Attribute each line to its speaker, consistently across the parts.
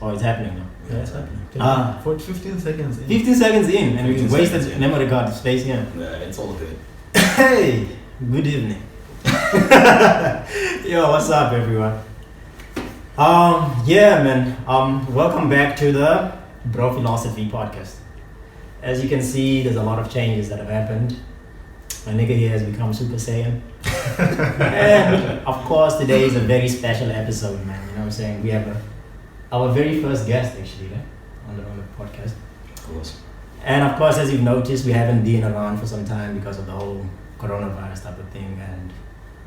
Speaker 1: Oh, it's happening now.
Speaker 2: Yeah, it's happening.
Speaker 1: For
Speaker 2: 15 seconds in.
Speaker 1: 15 seconds in, and we
Speaker 3: 15
Speaker 1: wasted
Speaker 3: seconds in.
Speaker 1: memory card space here.
Speaker 3: Yeah, it's all good.
Speaker 1: Hey, good evening. Yo, what's up, everyone? Yeah, man. Welcome back to the Bro Philosophy podcast. As you can see, there's a lot of changes that have happened. My nigga here has become Super Saiyan. And of course, today is a very special episode, man. You know what I'm saying? We have our very first guest, actually, on the podcast.
Speaker 3: Of course.
Speaker 1: And of course, as you've noticed, we haven't been around for some time because of the whole coronavirus type of thing.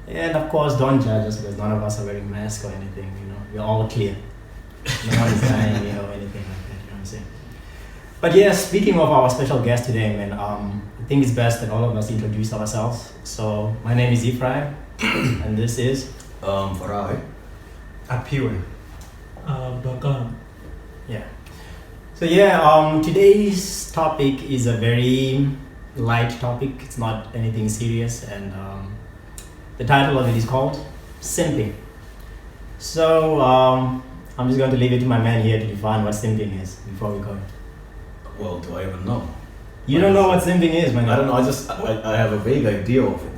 Speaker 1: And of course, don't judge us because none of us are wearing masks or anything. You know, we're all clear. No one is dying, anything like that. You know what I'm saying? But yeah, speaking of our special guest today, man, I think it's best that all of us introduce ourselves. So my name is Ephraim, and this is
Speaker 3: Farai.
Speaker 2: Apiwe.
Speaker 4: Bagan.
Speaker 1: Yeah. So yeah, today's topic is a very light topic. It's not anything serious, and the title of it is called Simping. So I'm just going to leave it to my man here to define what simping is before we go.
Speaker 3: Well, do I even know?
Speaker 1: You don't know what simping is, man.
Speaker 3: I don't know. I have a vague idea of it.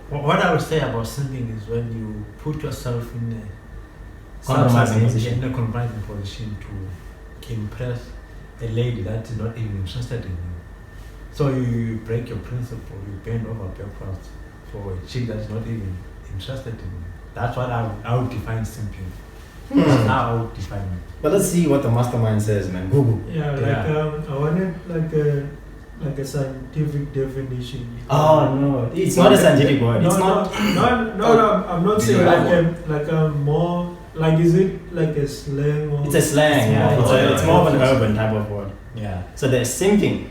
Speaker 2: What I would say about simping is when you put yourself in a
Speaker 1: Compromising position.
Speaker 2: in a compromising position to impress a lady that is not even interested in you. So you break your principle, you bend over backwards for a chick that's not even interested in you. That's what I would define simping. That's how I would define it.
Speaker 1: But let's see what the mastermind says, man. Google.
Speaker 4: Yeah, I wanted like a scientific definition.
Speaker 1: Oh no, it's not a scientific word.
Speaker 4: No,
Speaker 1: It's not.
Speaker 4: no, I'm not
Speaker 3: Do
Speaker 4: saying
Speaker 3: you have
Speaker 4: like a more like, is it like a slang or?
Speaker 1: It's a slang. Yeah. It's more of an urban type of word.
Speaker 2: Yeah.
Speaker 1: So the simping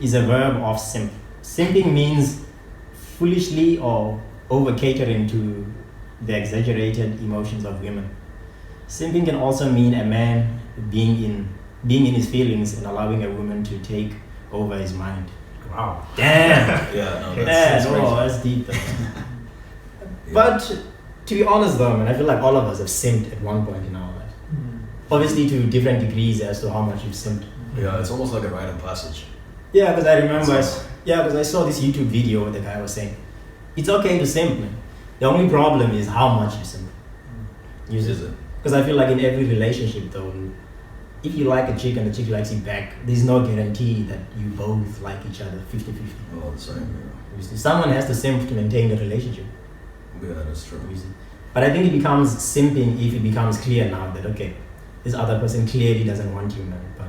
Speaker 1: is a verb of simp. Simping means foolishly or over catering to the exaggerated emotions of women. Simping can also mean a man being in his feelings and allowing a woman to take over his mind.
Speaker 2: Wow.
Speaker 1: Damn.
Speaker 3: Yeah, no,
Speaker 1: That's deep though. But to be honest though, man, I feel like all of us have simped at one point in our life. Obviously to different degrees as to how much you've simped.
Speaker 3: Yeah, it's almost like a rite of passage.
Speaker 1: Yeah, because I remember, because I saw this YouTube video where the guy was saying, it's okay to simp, man. The only problem is how much you simp.
Speaker 3: Is it?
Speaker 1: Because I feel like in every relationship though, if you like a chick and the chick likes you back, there's no guarantee that you both like each other 50-50.
Speaker 3: Oh, the same.
Speaker 1: You see, someone has to simp to maintain the relationship.
Speaker 3: Yeah, that's true.
Speaker 1: You see. But I think it becomes simping if it becomes clear now that, okay, this other person clearly doesn't want you, man, but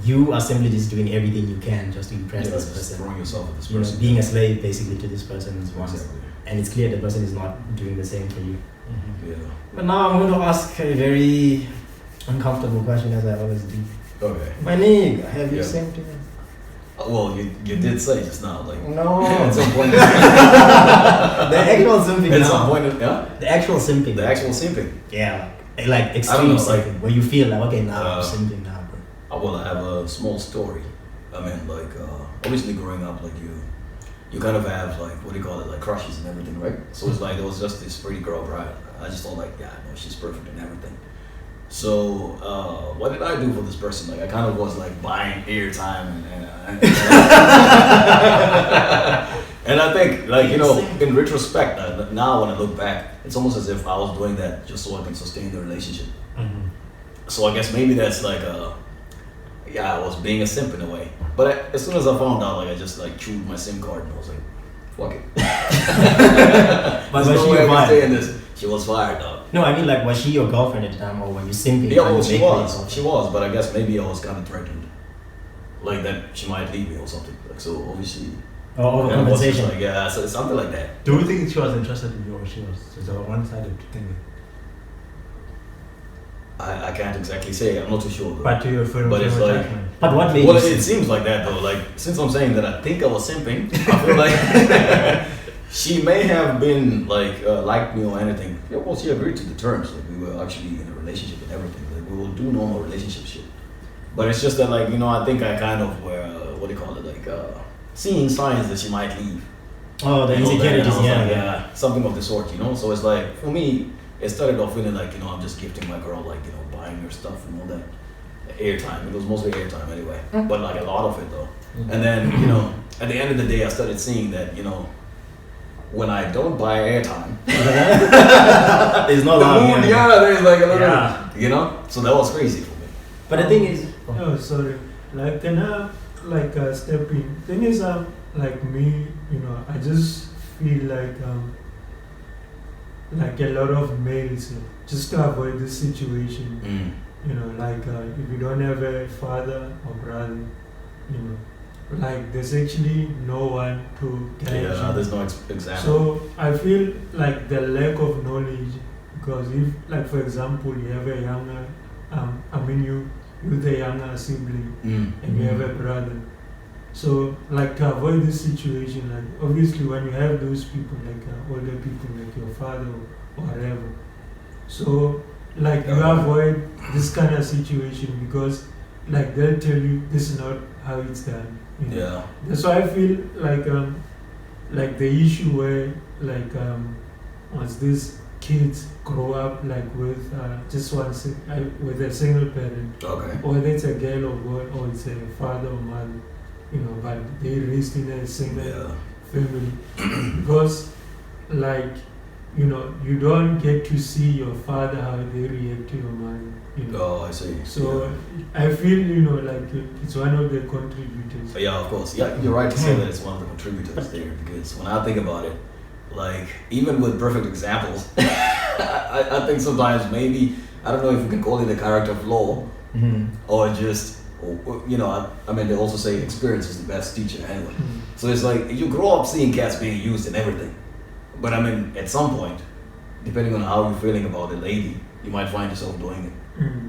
Speaker 1: you are simply just doing everything you can just to impress
Speaker 3: Yeah,
Speaker 1: this
Speaker 3: just
Speaker 1: person.
Speaker 3: throwing yourself at this
Speaker 1: You know,
Speaker 3: person.
Speaker 1: being a slave basically to this person's wants.
Speaker 3: Exactly.
Speaker 1: And it's clear the person is not doing the same for you.
Speaker 3: Yeah.
Speaker 1: But now I'm going to ask a very uncomfortable question, as I always do.
Speaker 3: Okay.
Speaker 1: My nigga, have you
Speaker 3: Yeah.
Speaker 1: simped him?
Speaker 3: Well, you did say just now, like
Speaker 1: No.
Speaker 3: at some point.
Speaker 1: The actual simping
Speaker 3: At
Speaker 1: now.
Speaker 3: some point, yeah.
Speaker 1: The actual simping.
Speaker 3: The actual simping.
Speaker 1: Yeah. Like
Speaker 3: I
Speaker 1: extreme
Speaker 3: don't know, like,
Speaker 1: simping, where you feel like, okay, now I'm
Speaker 3: uh,
Speaker 1: simping now, bro.
Speaker 3: Well, I have a small story. I mean, like, obviously growing up, like you kind of have like, what do you call it, like crushes and everything, right? So it's like there was just this pretty girl, right? I just thought like, yeah, no, she's perfect and everything. So what did I do for this person? Like I kind of was like buying airtime and and I think like, you know, in retrospect, now when I look back, it's almost as if I was doing that just so I can sustain the relationship.
Speaker 2: Mm-hmm.
Speaker 3: So I guess maybe that's like yeah, I was being a simp in a way. But as soon as I found out, like I just like chewed my SIM card and I was like, fuck it.
Speaker 1: But
Speaker 3: There's
Speaker 1: was
Speaker 3: no
Speaker 1: she
Speaker 3: way I
Speaker 1: your
Speaker 3: can
Speaker 1: wife?
Speaker 3: stay in this. She was fired, dog.
Speaker 1: No, I mean like, was she your girlfriend at the time, or were you simping?
Speaker 3: Yeah,
Speaker 1: trying
Speaker 3: well,
Speaker 1: to
Speaker 3: she
Speaker 1: make her your
Speaker 3: was.
Speaker 1: girlfriend?
Speaker 3: She was, but I guess maybe I was kind of threatened, like that she might leave me or something. Like so, obviously.
Speaker 1: Or
Speaker 3: and it was just
Speaker 1: overcompensation.
Speaker 3: like, yeah, so something like that.
Speaker 2: Do you think she was interested in you or she was just a one-sided thing?
Speaker 3: I can't exactly say. I'm not too sure. Though.
Speaker 2: But to your friend,
Speaker 3: But it's like-
Speaker 1: But what made
Speaker 3: Well,
Speaker 1: you
Speaker 3: it
Speaker 1: simp?
Speaker 3: seems like that though. Like since I'm saying that I think I was simping, I feel like she may have been like liked me or anything. Yeah, well, she agreed to the terms. Like we were actually in a relationship and everything. Like we will do normal relationship shit. But it's just that like, you know, I think I kind of were what do you call it, like seeing signs that she might leave.
Speaker 1: Oh, the
Speaker 3: You know,
Speaker 1: insecurities,
Speaker 3: and I was
Speaker 1: yeah,
Speaker 3: like,
Speaker 1: yeah.
Speaker 3: something of the sort, you know. So it's like for me, it started off feeling like, I'm just gifting my girl, like, buying her stuff and all that. Airtime. It was mostly airtime anyway. But like a lot of it though. And then, at the end of the day, I started seeing that, when I don't buy airtime,
Speaker 1: there's no love.
Speaker 3: There's like a little, so that was crazy for me.
Speaker 1: But the thing is,
Speaker 4: Oh, sorry. Like, can I step in? Thing is, like me, I just feel like a lot of males just to avoid this situation. If you don't have a father or brother, like there's actually no one to guide you.
Speaker 3: There's no example.
Speaker 4: So I feel like the lack of knowledge, because if, like for example, you have a younger, you're the younger sibling and you have a brother. So like to avoid this situation, like obviously when you have those people, like older people, like your father or whatever, so like you avoid this kind of situation because like they'll tell you this is not how it's done.
Speaker 3: Yeah.
Speaker 4: That's why I feel like the issue where once these kids grow up like with just with a single parent,
Speaker 3: Okay.
Speaker 4: whether it's a girl or boy or it's a father or mother, but they raised in a single family because like you don't get to see your father how they react to your mother.
Speaker 3: Oh, I see.
Speaker 4: So I feel like it's one of the contributors.
Speaker 3: Yeah, of course. Yeah, you're right to say that it's one of the contributors there because when I think about it, like even with perfect examples, I think sometimes maybe I don't know if you can call it a character flaw or just they also say experience is the best teacher anyway. So it's like you grow up seeing cats being used in everything. But at some point, depending on how you're feeling about a lady, you might find yourself doing it.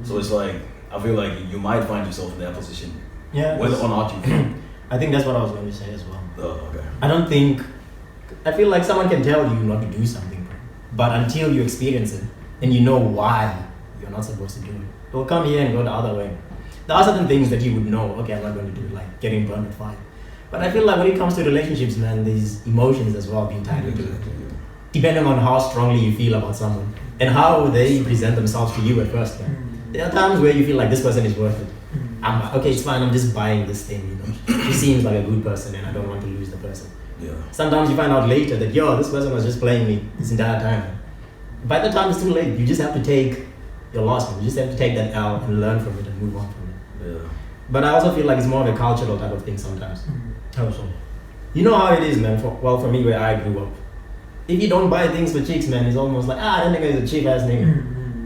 Speaker 3: So it's like, I feel like you might find yourself in that position.
Speaker 1: Yeah.
Speaker 3: Whether or not you feel.
Speaker 1: I think that's what I was going to say as well.
Speaker 3: Oh, okay.
Speaker 1: I feel like someone can tell you not to do something, but until you experience it and you know why you're not supposed to do it, they'll come here and go the other way. There are certain things that you would know, okay, I'm not going to do it, like getting burned with fire. But I feel like when it comes to relationships, man, there's emotions as well being tied into it. Depending on how strongly you feel about someone and how they present themselves to you at first. There are times where you feel like this person is worth it. Okay, it's fine, I'm just buying this thing, She seems like a good person and I don't want to lose the person.
Speaker 3: Yeah.
Speaker 1: Sometimes you find out later that, this person was just playing me this entire time. By the time it's too late, you just have to take your loss, man. You just have to take that L and learn from it and move on from it.
Speaker 3: Yeah.
Speaker 1: But I also feel like it's more of a cultural type of thing sometimes.
Speaker 2: How so?
Speaker 1: You know how it is, man. For me, where I grew up, if you don't buy things for chicks, man, it's almost like, that nigga is a cheap ass nigga.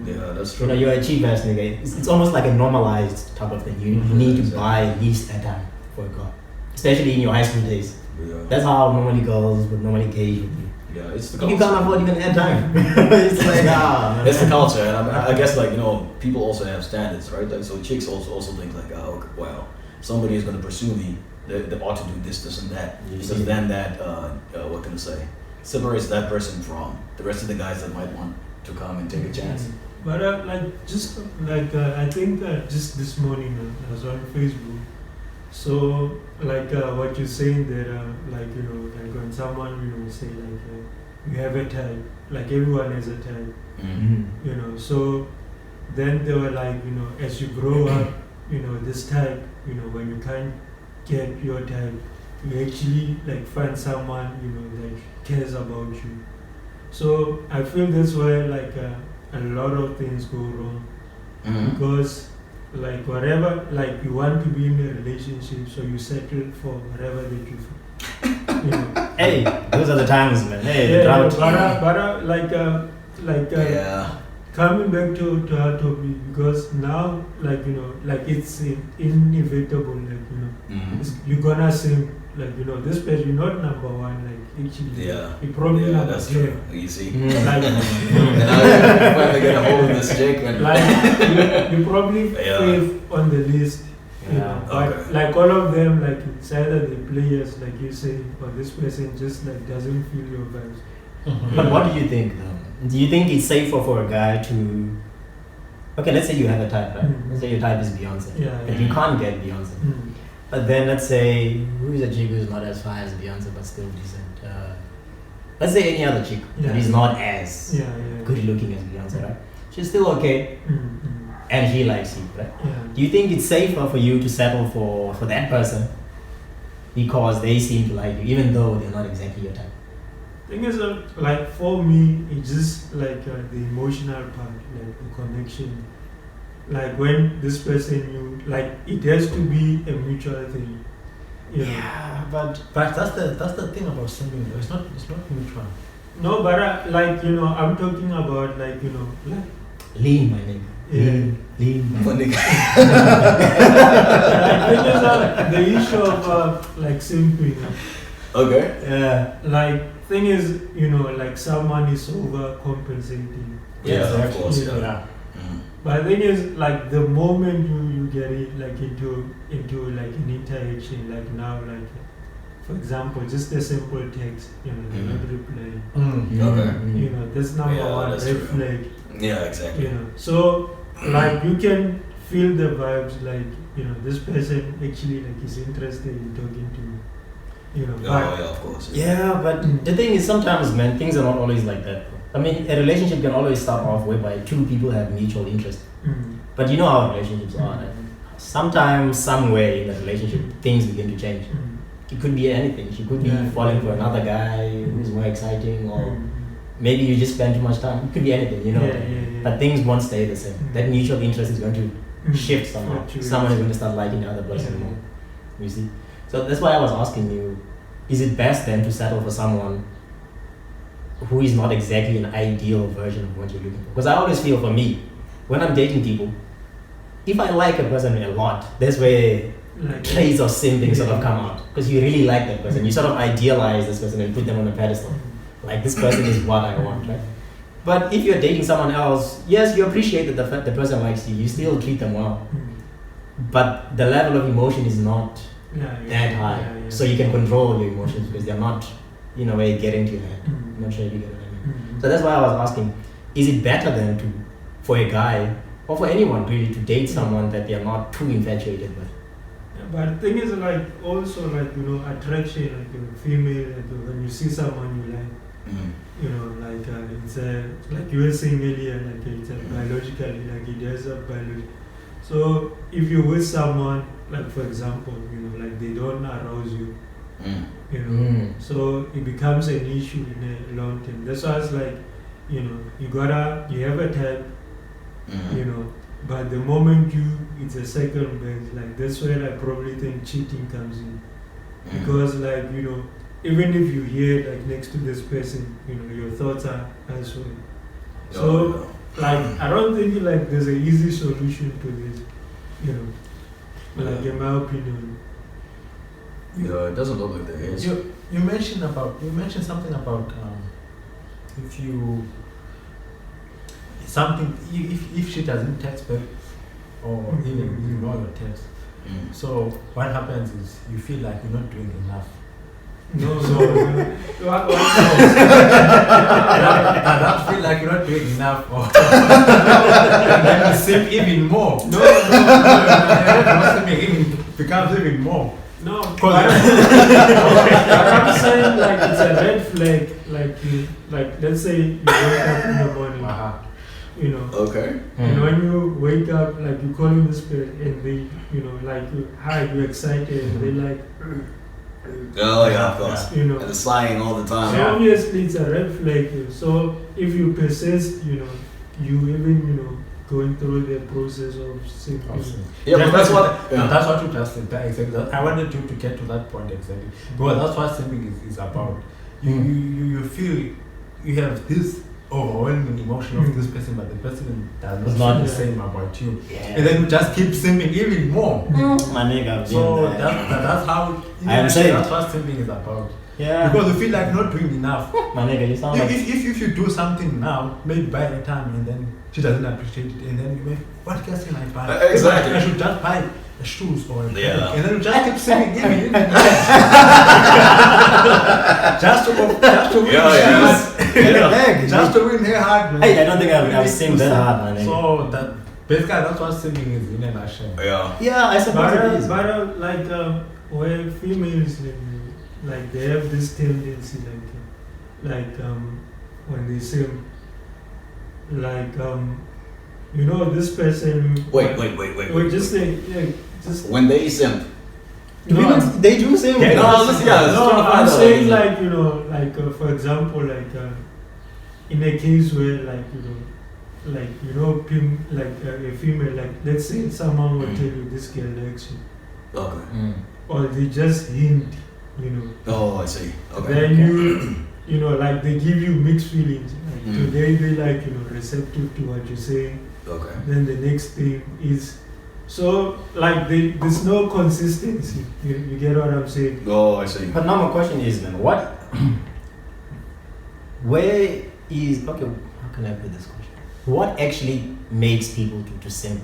Speaker 3: Yeah, that's true.
Speaker 1: You're a cheap ass nigga. It's almost like a normalized type of thing. You need to buy at least a time for a girl, especially in your high school days.
Speaker 3: Yeah.
Speaker 1: That's how normally girls would normally gauge with you.
Speaker 3: Yeah, it's the
Speaker 1: If
Speaker 3: culture.
Speaker 1: you can't afford even air time, it's like man.
Speaker 3: It's the culture, and I guess people also have standards, right? Like, so chicks also think like, somebody is going to pursue me. They ought to do this, and that. Because then that, what can I say, separates that person from the rest of the guys that might want to come and take a chance.
Speaker 4: But I think just this morning I was on Facebook. So what you're saying that like when someone say you have a type, like everyone has a type, so then they were like as you grow up, this type, when you can't get your type, you actually find someone that cares about you. So I feel that's why a lot of things go wrong because whatever you want to be in a relationship, so you settle for whatever that you feel.
Speaker 1: Hey, those are the times, man. Hey, the
Speaker 4: Yeah,
Speaker 1: drought.
Speaker 3: Yeah.
Speaker 4: Coming back to our topic, because now it's inevitable, you're gonna sing this person, you're not number one, actually you probably number
Speaker 3: that's
Speaker 4: 10.
Speaker 3: true. You see,
Speaker 4: Like,
Speaker 3: and now you finally get a hold of this chick, and
Speaker 4: you probably fifth on the list, but all of them, it's either the players, like you say, or this person just doesn't feel your vibes.
Speaker 1: But what do you think, though? Do you think it's safer for a guy to... Okay, let's say you have a type, right? Let's say your type is Beyonce. But you can't get Beyonce. But then let's say, who is a chick who's not as far as Beyonce, but still decent? let's say any other chick that is not as
Speaker 4: yeah.
Speaker 1: good looking as Beyonce, right? She's still okay,
Speaker 4: Mm-hmm.
Speaker 1: and she likes you, right?
Speaker 4: Yeah.
Speaker 1: Do you think it's safer for you to settle for that person because they seem to like you, even though they're not exactly your type?
Speaker 4: Thing is, like for me, it's just like the emotional part, like the connection. Like when this person you like, it has to be a mutual thing. You know?
Speaker 1: Yeah, but
Speaker 2: But that's the thing about simping. It's not mutual.
Speaker 4: No, but like I'm talking about like like
Speaker 1: lean, my nigga.
Speaker 4: Yeah.
Speaker 1: Lean, my
Speaker 3: But
Speaker 1: nigga.
Speaker 4: like thing is, the issue of like simping.
Speaker 3: Okay.
Speaker 1: Yeah.
Speaker 4: Like thing is, like someone is overcompensating.
Speaker 3: Yeah, of
Speaker 1: exactly.
Speaker 3: course.
Speaker 4: Yeah.
Speaker 3: Yeah. Mm.
Speaker 4: But the thing is, like the moment you get it like into like an interaction, like now, like for example, just a simple text, they're not replying.
Speaker 3: Okay.
Speaker 4: That's number
Speaker 3: Yeah,
Speaker 4: one
Speaker 3: that's
Speaker 4: red
Speaker 3: true.
Speaker 4: flag.
Speaker 3: Yeah, exactly.
Speaker 4: So like you can feel the vibes, like this person actually like is interested in talking to you.
Speaker 3: Oh, yeah, of course.
Speaker 1: Yeah, but the thing is, sometimes, man, things are not always like that. I mean, a relationship can always start off whereby two people have mutual interest.
Speaker 4: Mm.
Speaker 1: But you know how relationships are. Right? Sometimes, somewhere in the relationship, things begin to change.
Speaker 4: Mm.
Speaker 1: It could be anything. She could be
Speaker 4: Yeah.
Speaker 1: falling for another guy who's more exciting, or
Speaker 4: Mm.
Speaker 1: maybe you just spend too much time. It could be anything, you know.
Speaker 4: Yeah.
Speaker 1: But things won't stay the same.
Speaker 4: Mm.
Speaker 1: That mutual interest is going to
Speaker 4: Mm.
Speaker 1: shift somehow.
Speaker 4: Fluctuate.
Speaker 1: Someone is going to start liking the other person
Speaker 4: Yeah.
Speaker 1: more. You see? So that's why I was asking you, is it best then to settle for someone who is not exactly an ideal version of what you're looking for? Because I always feel, for me, when I'm dating people, if I like a person a lot, that's where
Speaker 4: Like
Speaker 1: traits of simping sort of come out. Because you really like that person. You sort of idealize this person and put them on a pedestal. Like, this person is what I want, right? But if you're dating someone else, yes, you appreciate that the person likes you. You still treat them well. But the level of emotion is not that high.
Speaker 4: Yeah.
Speaker 1: So you can control your emotions because they're not, in a way, getting to your head. I'm not sure if you get what I mean. So that's why I was asking, is it better then for a guy, or for anyone really, to date someone that they're not too infatuated with?
Speaker 4: But the thing is, like, also, like, attraction, like, female, like, when you see someone you like, like, it's like you were saying earlier, like, it's biologically, like, it has a biology. So, if you're with someone, like, for example, like, they don't arouse you, so it becomes an issue in the long term. That's why it's like, you have a type, but the moment it's a second best, like that's where I probably think cheating comes in. Because like, even if you hear like next to this person, your thoughts are elsewhere. So like, I don't think like there's an easy solution to this, like in my opinion.
Speaker 3: Yeah, it doesn't look like there is.
Speaker 2: You mentioned something about if you something if she doesn't text back or even ignore your text. So what happens is you feel like you're not doing enough.
Speaker 4: No,
Speaker 2: So
Speaker 4: what?
Speaker 2: I don't feel like you're not doing enough, or and then you simp even more.
Speaker 4: No.
Speaker 2: Simping even becomes even more.
Speaker 4: No, but I'm saying like it's a red flag. Like let's say you wake up in the morning,
Speaker 3: Okay.
Speaker 4: and when you wake up, like you call in the spirit, and they, like hi, you're excited, and they like,
Speaker 3: Oh yeah, of course.
Speaker 4: you
Speaker 3: And it's lying all the time.
Speaker 4: So obviously it's a red flag. So if you persist, you even going through the process of simping.
Speaker 3: Yeah, but that's what.
Speaker 2: That's what you just said. Exactly. I wanted you to get to that point exactly, because that's what simping is about. You feel you have this overwhelming emotion of this person, but the person does not feel the same about you, and then you just keep simping even more.
Speaker 1: My nigga,
Speaker 2: So that's how
Speaker 1: I am saying.
Speaker 2: that's what simping is about.
Speaker 1: yeah.
Speaker 2: Because you feel like not doing enough.
Speaker 1: My nigga, you sound like
Speaker 2: If you do something now, maybe buy a time, and then she doesn't appreciate it, and then you may, what else can I buy?
Speaker 3: Exactly.
Speaker 2: I should just buy a shoes or a pen,
Speaker 3: Yeah.
Speaker 2: and then you just keep saying, give me, just to win just to win her heart, man.
Speaker 1: Hey, I don't think I've seen that hard, my nigga.
Speaker 2: So that basically that's what singing is in a nutshell.
Speaker 3: Yeah.
Speaker 1: Yeah, I suppose it is.
Speaker 4: But where females like they have this tendency like when they simp, like this person.
Speaker 3: Wait.
Speaker 4: Wait, just say, yeah, just.
Speaker 3: When they simp.
Speaker 4: No,
Speaker 1: They do simp.
Speaker 2: Yeah,
Speaker 3: No, listen, yeah,
Speaker 4: no,
Speaker 3: trying to
Speaker 4: I'm
Speaker 3: find out,
Speaker 4: saying
Speaker 3: like,
Speaker 4: like for example, in a case where a female, like let's say someone will tell you this girl likes you,
Speaker 3: Okay.
Speaker 4: or they just hint,
Speaker 3: Oh, I see. Okay.
Speaker 4: then like they give you mixed feelings. Like
Speaker 3: Mm.
Speaker 4: today they receptive to what you say.
Speaker 3: Okay.
Speaker 4: Then the next thing is, so like there's no consistency. You get what I'm saying?
Speaker 3: Oh, I see.
Speaker 1: But now my question is then, where is, okay, how can I put this question? What actually makes people to simp?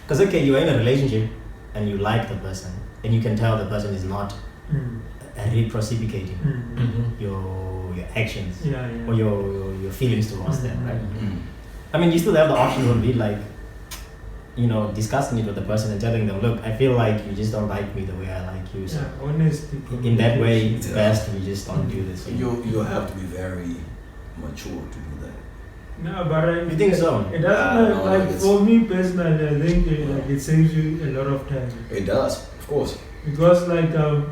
Speaker 1: Because okay, you're in a relationship and you like the person and you can tell the person is not
Speaker 4: Mm.
Speaker 1: reciprocating
Speaker 2: Mm-hmm.
Speaker 1: your actions
Speaker 4: Yeah,
Speaker 1: or
Speaker 4: yeah.
Speaker 1: your feelings towards them, right?
Speaker 3: Mm.
Speaker 1: I mean, you still have the option of be like, discussing it with the person and telling them, look, I feel like you just don't like me the way I like you. So
Speaker 4: Yeah, honesty.
Speaker 1: in that way, it's
Speaker 3: Yeah.
Speaker 1: best we just don't do this.
Speaker 3: You have to be very mature to do that.
Speaker 4: No, but
Speaker 1: You think so?
Speaker 4: It
Speaker 3: Yeah,
Speaker 4: doesn't
Speaker 3: no,
Speaker 4: like
Speaker 3: it's-
Speaker 4: for me personally. I think it saves you a lot of time
Speaker 3: It does, of course.
Speaker 4: because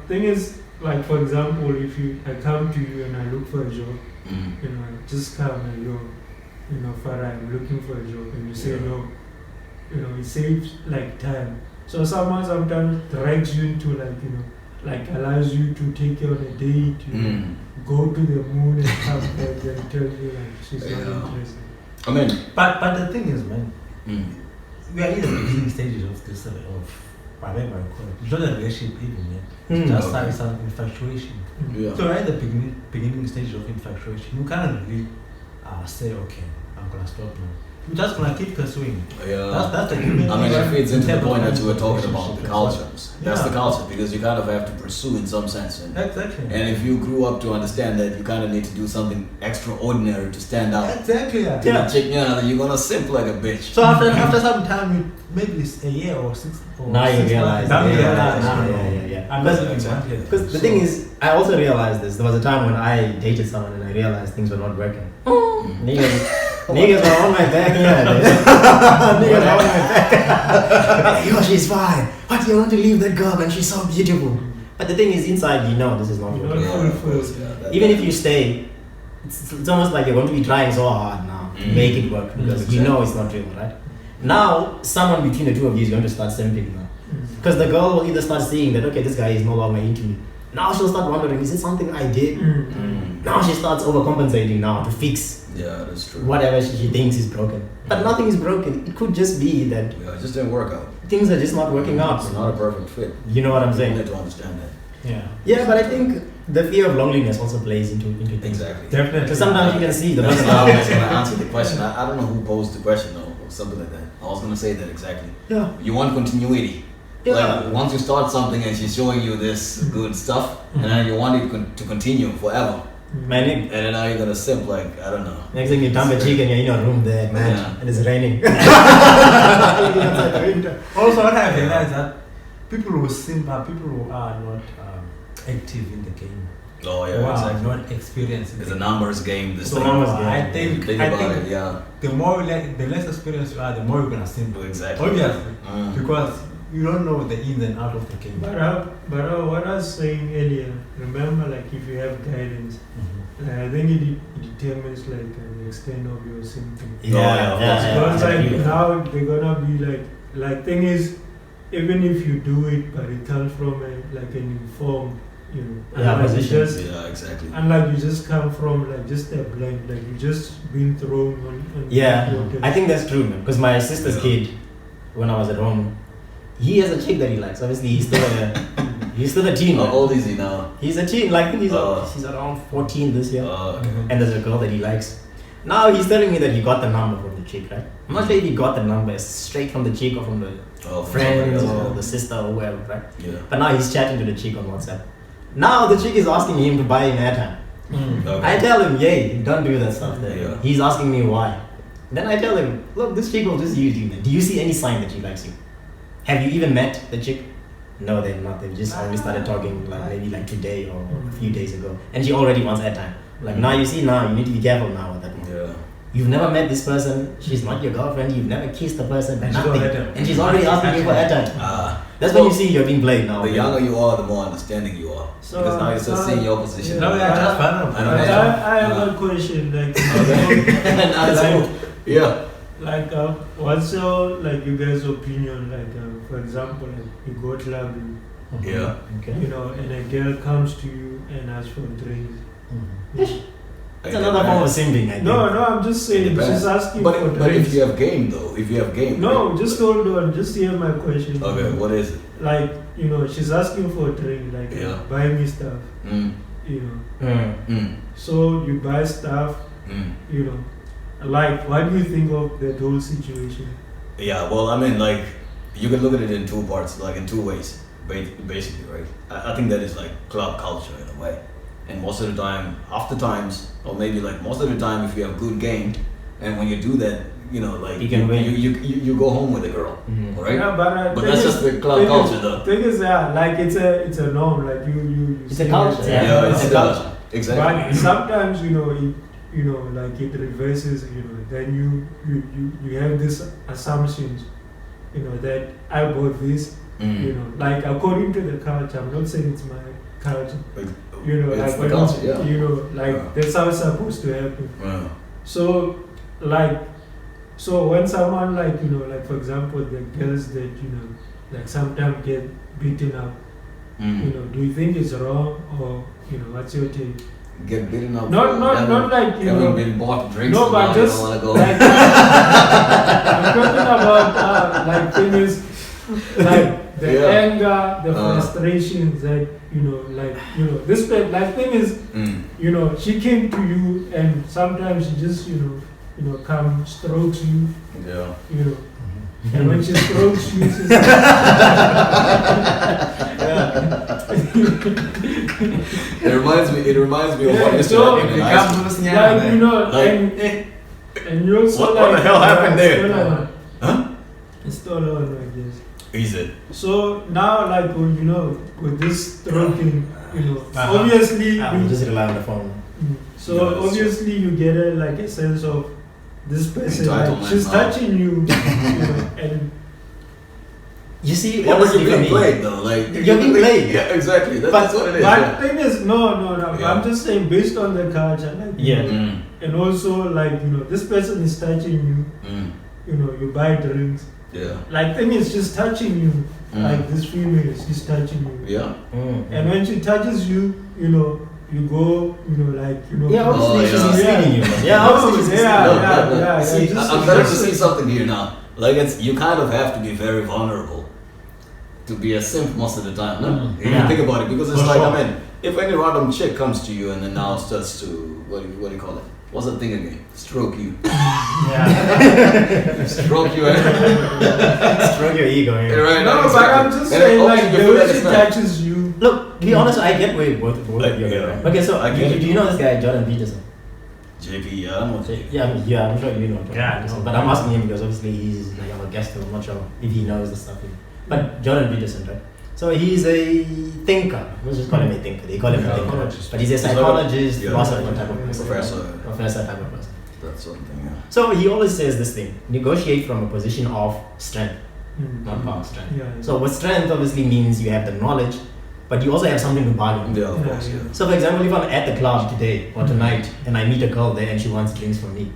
Speaker 4: thing is like for example, if I come to you and I look for a job,
Speaker 3: Mm.
Speaker 4: I just come and Farah, I'm looking for a job, and you say
Speaker 3: Yeah.
Speaker 4: no, it saves like time. So someone sometimes drags you into like allows you to take you on a date,
Speaker 3: Mm.
Speaker 4: go to the moon and come back and tell you like she's not
Speaker 3: Yeah.
Speaker 4: interested.
Speaker 3: I mean,
Speaker 2: But the thing is, man,
Speaker 3: mm.
Speaker 2: we are in the beginning stages of this of whatever you call it. It's not a relationship even yet. It's
Speaker 1: Mm.
Speaker 2: just
Speaker 3: Okay.
Speaker 2: some infatuation.
Speaker 3: Yeah.
Speaker 2: So we're at the beginning stage of infatuation. You can't really say, okay, I'm gonna stop now. You're just gonna keep pursuing.
Speaker 3: Yeah.
Speaker 2: That's the human
Speaker 3: I mean, it fits into the
Speaker 2: type of
Speaker 3: point that you were talking about, the
Speaker 2: relationship.
Speaker 3: culture. That's
Speaker 2: Yeah.
Speaker 3: the culture, because you kind of have to pursue in some sense.
Speaker 2: Exactly.
Speaker 3: And if you grew up to understand that you kind of need to do something extraordinary to stand out,
Speaker 2: Exactly. Yeah.
Speaker 3: to the chick, you're gonna simp like a bitch.
Speaker 2: So after some time, maybe it's a year or 6 or
Speaker 1: Now you
Speaker 2: 6
Speaker 1: realize.
Speaker 2: months, now you
Speaker 1: Yeah,
Speaker 2: realize.
Speaker 1: yeah.
Speaker 2: I'm
Speaker 1: Because-
Speaker 2: not exactly.
Speaker 1: Because the thing is, I also realized this. There was a time when I dated someone and I realized things were not working. Niggas were on my back, yeah. Niggas were on my back. Yo, she's fine. What, you want to leave that girl and she's so beautiful? But the thing is, inside, this is not
Speaker 4: You
Speaker 1: working.
Speaker 4: know,
Speaker 3: Yeah, of course, yeah.
Speaker 1: Even if you stay, it's almost like you're going to be trying so hard now to
Speaker 3: Mm.
Speaker 1: make it work because
Speaker 3: Mm.
Speaker 1: you know it's not real, right? Now, someone between the two of you is going to start simping now. Because the girl will either start seeing that, okay, this guy is no longer into me. Now she'll start wondering, is it something I did?
Speaker 3: Mm.
Speaker 1: Now she starts overcompensating now to fix
Speaker 3: Yeah, that's true.
Speaker 1: whatever she thinks is broken. But nothing is broken. It could just be that
Speaker 3: Yeah, it just didn't work out.
Speaker 1: things are just not working out.
Speaker 3: It's not a perfect fit.
Speaker 1: You know what I'm
Speaker 3: You
Speaker 1: saying?
Speaker 3: need to understand that.
Speaker 2: Yeah.
Speaker 1: Yeah, but I think the fear of loneliness also plays into things.
Speaker 3: Exactly.
Speaker 2: Definitely.
Speaker 1: Because sometimes you can see the
Speaker 3: That's
Speaker 1: person.
Speaker 3: how I was going to answer the question. I don't know who posed the question or something like that. I was going to say that exactly.
Speaker 1: Yeah.
Speaker 3: You want continuity.
Speaker 1: Yeah.
Speaker 3: Like once you start something and she's showing you this good stuff, and then you want it to continue forever,
Speaker 1: Man,
Speaker 3: and then now you're gonna simp like I don't know.
Speaker 1: next thing you dump a chick and you're in your room there, man,
Speaker 3: Yeah.
Speaker 1: and it's raining.
Speaker 2: Also, what I realized that people who simp are people who are not active in the game.
Speaker 3: Oh yeah,
Speaker 2: Who are
Speaker 3: exactly.
Speaker 2: not experienced in
Speaker 3: It's
Speaker 2: the
Speaker 3: a
Speaker 2: game.
Speaker 3: numbers game. This
Speaker 2: So
Speaker 3: thing.
Speaker 1: numbers game.
Speaker 2: I think
Speaker 3: Think about it. Yeah.
Speaker 2: the more the less experienced you are, the more you're gonna simp.
Speaker 3: Exactly.
Speaker 2: Obviously,
Speaker 3: Mm.
Speaker 2: because you don't know the ins and outs of the game.
Speaker 4: But what I was saying earlier, remember, like if you have guidance,
Speaker 2: Mhm.
Speaker 4: I think it determines like the extent of your symptom.
Speaker 3: yeah, of course.
Speaker 4: Because
Speaker 1: I
Speaker 4: like
Speaker 1: agree with that.
Speaker 4: now they're gonna be like thing is, even if you do it, but it comes from like an informed,
Speaker 1: Yeah,
Speaker 4: and like
Speaker 1: position.
Speaker 4: you just
Speaker 3: Yeah, exactly.
Speaker 4: and like you just come from like just a blank, like you just been thrown on
Speaker 1: Yeah,
Speaker 4: water.
Speaker 1: I think that's true, man. Because my sister's
Speaker 3: Yeah.
Speaker 1: kid, when I was at home, he has a chick that he likes. Obviously, he's still a teen.
Speaker 3: How
Speaker 1: man.
Speaker 3: old is he now?
Speaker 1: He's a teen. Like I think
Speaker 3: Uh.
Speaker 1: he's around 14 this year.
Speaker 3: Okay.
Speaker 1: And there's a girl that he likes. Now he's telling me that he got the number from the chick, right? I'm not sure if he got the number straight from the chick or from the
Speaker 3: Oh, from
Speaker 1: friends
Speaker 3: somebody
Speaker 1: or
Speaker 3: else,
Speaker 1: the sister or whoever, right?
Speaker 3: yeah.
Speaker 1: But now he's chatting to the chick on WhatsApp. Now the chick is asking him to buy him airtime.
Speaker 2: Mm.
Speaker 3: Okay.
Speaker 1: I tell him, yay, don't do that stuff there.
Speaker 3: Yeah.
Speaker 1: He's asking me why. Then I tell him, look, this chick will just use you. Do you see any sign that she likes you? Have you even met the chick? No, they've not. They've just only started talking like maybe like today or a few days ago. And she already wants airtime. Like now you see now you need to be careful now with that one.
Speaker 3: Yeah.
Speaker 1: You've never met this person, she's not your girlfriend, you've never kissed the person,
Speaker 2: And she's
Speaker 1: nothing.
Speaker 2: already-
Speaker 1: And she's already asking you for airtime. That's when you see you're being played now.
Speaker 3: The younger you are, the more understanding you are.
Speaker 4: So,
Speaker 3: Because now you start seeing your position.
Speaker 4: yeah.
Speaker 2: No, we are just vulnerable.
Speaker 3: I don't
Speaker 4: But
Speaker 3: know.
Speaker 4: I have a question, like,
Speaker 3: Now it's
Speaker 4: like,
Speaker 3: cool. Yeah.
Speaker 4: like, what's your, like, you guys' opinion, like, for example, like, you go clubbing,
Speaker 3: Yeah.
Speaker 1: Okay.
Speaker 4: you know, and a girl comes to you and asks for drinks.
Speaker 1: It's another form of simping, I think.
Speaker 4: No, I'm just saying,
Speaker 3: Depends.
Speaker 4: she's asking
Speaker 3: But,
Speaker 4: for
Speaker 3: but
Speaker 4: drinks.
Speaker 3: if you have game though, if you have game.
Speaker 4: No, just hold on, just hear my question.
Speaker 3: Okay, what is it?
Speaker 4: Like, you know, she's asking for a drink, like,
Speaker 3: Yeah.
Speaker 4: buy me stuff,
Speaker 3: Mm,
Speaker 4: you know.
Speaker 1: Mm.
Speaker 3: mm,
Speaker 4: So you buy stuff,
Speaker 3: mm.
Speaker 4: you know. Like, what do you think of that whole situation?
Speaker 3: Yeah, well, I mean, like, you can look at it in two parts, like in two ways, basically, right? I think that is like club culture in a way. And most of the time, times, or maybe like most of the time, if you have good game, and when you do that, you know, like
Speaker 1: You can win.
Speaker 3: you go home with a girl,
Speaker 1: Mhm.
Speaker 3: right?
Speaker 4: Yeah, but
Speaker 3: But that's just the club culture, though.
Speaker 4: Thing is, yeah, like it's a norm. Like you
Speaker 1: It's
Speaker 4: see
Speaker 1: a culture,
Speaker 4: it,
Speaker 1: yeah.
Speaker 3: Yeah, it's
Speaker 1: It's a culture.
Speaker 3: exactly.
Speaker 4: But sometimes you know, like it reverses. You know, then you have these assumptions. You know that I bought this.
Speaker 3: Mm.
Speaker 4: You know, like according to the culture. I'm not saying it's my culture.
Speaker 3: Like,
Speaker 4: You know,
Speaker 3: it's
Speaker 4: like
Speaker 3: the
Speaker 4: when
Speaker 3: culture, yeah.
Speaker 4: you know, like
Speaker 3: Yeah.
Speaker 4: that's how it's supposed to happen.
Speaker 3: Yeah.
Speaker 4: So, like, so when someone like like for example, the girls that like sometimes get beaten up,
Speaker 3: Mm.
Speaker 4: do you think it's wrong or what's your take?
Speaker 3: Get beaten up.
Speaker 4: Not like
Speaker 3: Haven't been bought drinks.
Speaker 4: No,
Speaker 3: so
Speaker 4: but
Speaker 3: now
Speaker 4: just
Speaker 3: you don't wanna go.
Speaker 4: like I'm talking about like things like the
Speaker 3: Yeah.
Speaker 4: anger, the frustrations that this like thing is
Speaker 3: Mm.
Speaker 4: she came to you and sometimes she just come strokes you
Speaker 3: Yeah.
Speaker 4: and when she strokes you she's
Speaker 3: It reminds me of what
Speaker 4: Yeah,
Speaker 3: used to
Speaker 4: so
Speaker 3: happen in
Speaker 2: It
Speaker 3: high
Speaker 2: comes
Speaker 3: school.
Speaker 2: to us,
Speaker 3: Like,
Speaker 4: and you also
Speaker 3: What
Speaker 4: like
Speaker 3: the hell happened there?
Speaker 4: Installer.
Speaker 3: Huh?
Speaker 4: Installer, I guess.
Speaker 3: Is it?
Speaker 4: So now, like with this stroking,
Speaker 2: Uh-huh.
Speaker 4: obviously,
Speaker 1: We just rely on the phone.
Speaker 4: so
Speaker 3: Yeah, that's
Speaker 4: obviously you get a sense of this person, like
Speaker 3: Entitlement
Speaker 4: she's
Speaker 3: now.
Speaker 4: touching you, and
Speaker 1: You see,
Speaker 3: Yeah, but
Speaker 1: honestly,
Speaker 3: you're
Speaker 1: for
Speaker 3: being
Speaker 1: me,
Speaker 3: played though. Like
Speaker 1: You're being played.
Speaker 3: Yeah, exactly.
Speaker 1: But-
Speaker 3: That's what it is.
Speaker 4: but
Speaker 3: Yeah.
Speaker 4: thing is, no.
Speaker 3: Yeah.
Speaker 4: I'm just saying based on the culture, like
Speaker 1: Yeah.
Speaker 3: Mm,
Speaker 4: and also like this person is touching you,
Speaker 3: mm,
Speaker 4: you buy drinks,
Speaker 3: yeah.
Speaker 4: like thing is just touching you,
Speaker 3: Mm.
Speaker 4: like this female, she's touching you.
Speaker 3: Yeah.
Speaker 4: And when she touches you, you go,
Speaker 1: Yeah, obviously
Speaker 3: Oh,
Speaker 1: she's
Speaker 3: yeah.
Speaker 1: misleading you. Man. Yeah,
Speaker 4: No,
Speaker 1: obviously she's
Speaker 4: yeah,
Speaker 1: misleading you.
Speaker 3: Look,
Speaker 4: yeah,
Speaker 3: see,
Speaker 4: just-
Speaker 3: I'm starting to
Speaker 4: just-
Speaker 3: see something here now. Like you kind of have to be very vulnerable to be a simp most of the time. No?
Speaker 1: Mm.
Speaker 3: If you
Speaker 1: Yeah.
Speaker 3: think about it, because it's
Speaker 1: For
Speaker 3: like
Speaker 1: sure.
Speaker 3: I mean, if any random chick comes to you and then now starts to what do you call it? What's that thing again? Stroke you.
Speaker 1: Yeah.
Speaker 3: Stroke you.
Speaker 1: Stroke your ego. Yeah.
Speaker 3: Right,
Speaker 4: No, but
Speaker 3: exactly.
Speaker 4: I'm just
Speaker 3: And
Speaker 4: saying,
Speaker 3: obviously
Speaker 4: like,
Speaker 3: you
Speaker 4: the
Speaker 3: feel
Speaker 4: way
Speaker 3: like
Speaker 4: she
Speaker 3: it's not-
Speaker 4: touches you.
Speaker 1: Look, to be honest, I get where both
Speaker 3: Like,
Speaker 1: of you
Speaker 3: yeah.
Speaker 1: are. Okay, so
Speaker 3: I get it.
Speaker 1: do you know this guy Jordan Peterson?
Speaker 3: JP, yeah, I'm okay.
Speaker 1: Yeah, I'm sure you know. Jordan
Speaker 2: Yeah, I
Speaker 1: Peterson,
Speaker 2: know.
Speaker 1: but I'm asking him because obviously he's like our guest, so I'm not sure if he knows the stuff. But Jordan Peterson, right? So he's a thinker. Let's just call him a thinker. They call him a thinker.
Speaker 3: Psychologist.
Speaker 1: But he's a
Speaker 3: He's like a-
Speaker 1: psychologist,
Speaker 3: yeah,
Speaker 1: philosopher type of person.
Speaker 3: Professor.
Speaker 1: Professor type of person.
Speaker 3: That's something, yeah.
Speaker 1: So he always says this thing: negotiate from a position of strength,
Speaker 4: Mm.
Speaker 1: not power. Strength.
Speaker 4: Yeah.
Speaker 1: So with strength obviously means you have the knowledge, but you also have something to bargain.
Speaker 3: Yeah, of
Speaker 4: Yeah,
Speaker 3: course,
Speaker 4: yeah.
Speaker 3: yeah.
Speaker 1: So for example, if I'm at the club today or tonight and I meet a girl there and she wants drinks from me,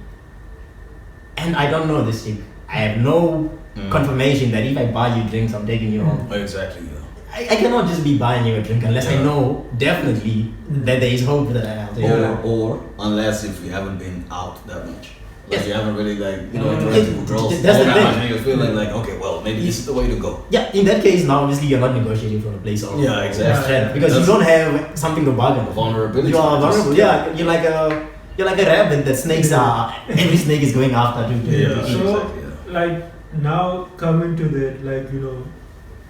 Speaker 1: and I don't know this chick, I have no confirmation that if I buy you drinks, I'm taking you home.
Speaker 3: Exactly, yeah.
Speaker 1: I cannot just be buying you a drink unless I
Speaker 3: Yeah.
Speaker 1: know definitely that there is hope that I'll take you home.
Speaker 3: Or unless if you haven't been out that much. Like
Speaker 1: Yes.
Speaker 3: you haven't really
Speaker 1: Mm.
Speaker 3: interacted with girls
Speaker 1: That's
Speaker 3: all
Speaker 1: the
Speaker 3: that
Speaker 1: thing.
Speaker 3: much and you're feeling like, okay, well maybe this is the way to go.
Speaker 1: Yeah, in that case now obviously you're not negotiating from a place of
Speaker 3: Yeah, exactly.
Speaker 1: strength because you
Speaker 3: That's-
Speaker 1: don't have something to bargain with.
Speaker 3: Vulnerability.
Speaker 1: You are vulnerable. Yeah, you're like a rabbit that snakes are every snake is going after to
Speaker 3: Yeah,
Speaker 1: eat.
Speaker 4: So,
Speaker 3: exactly, yeah.
Speaker 4: like now coming to that, like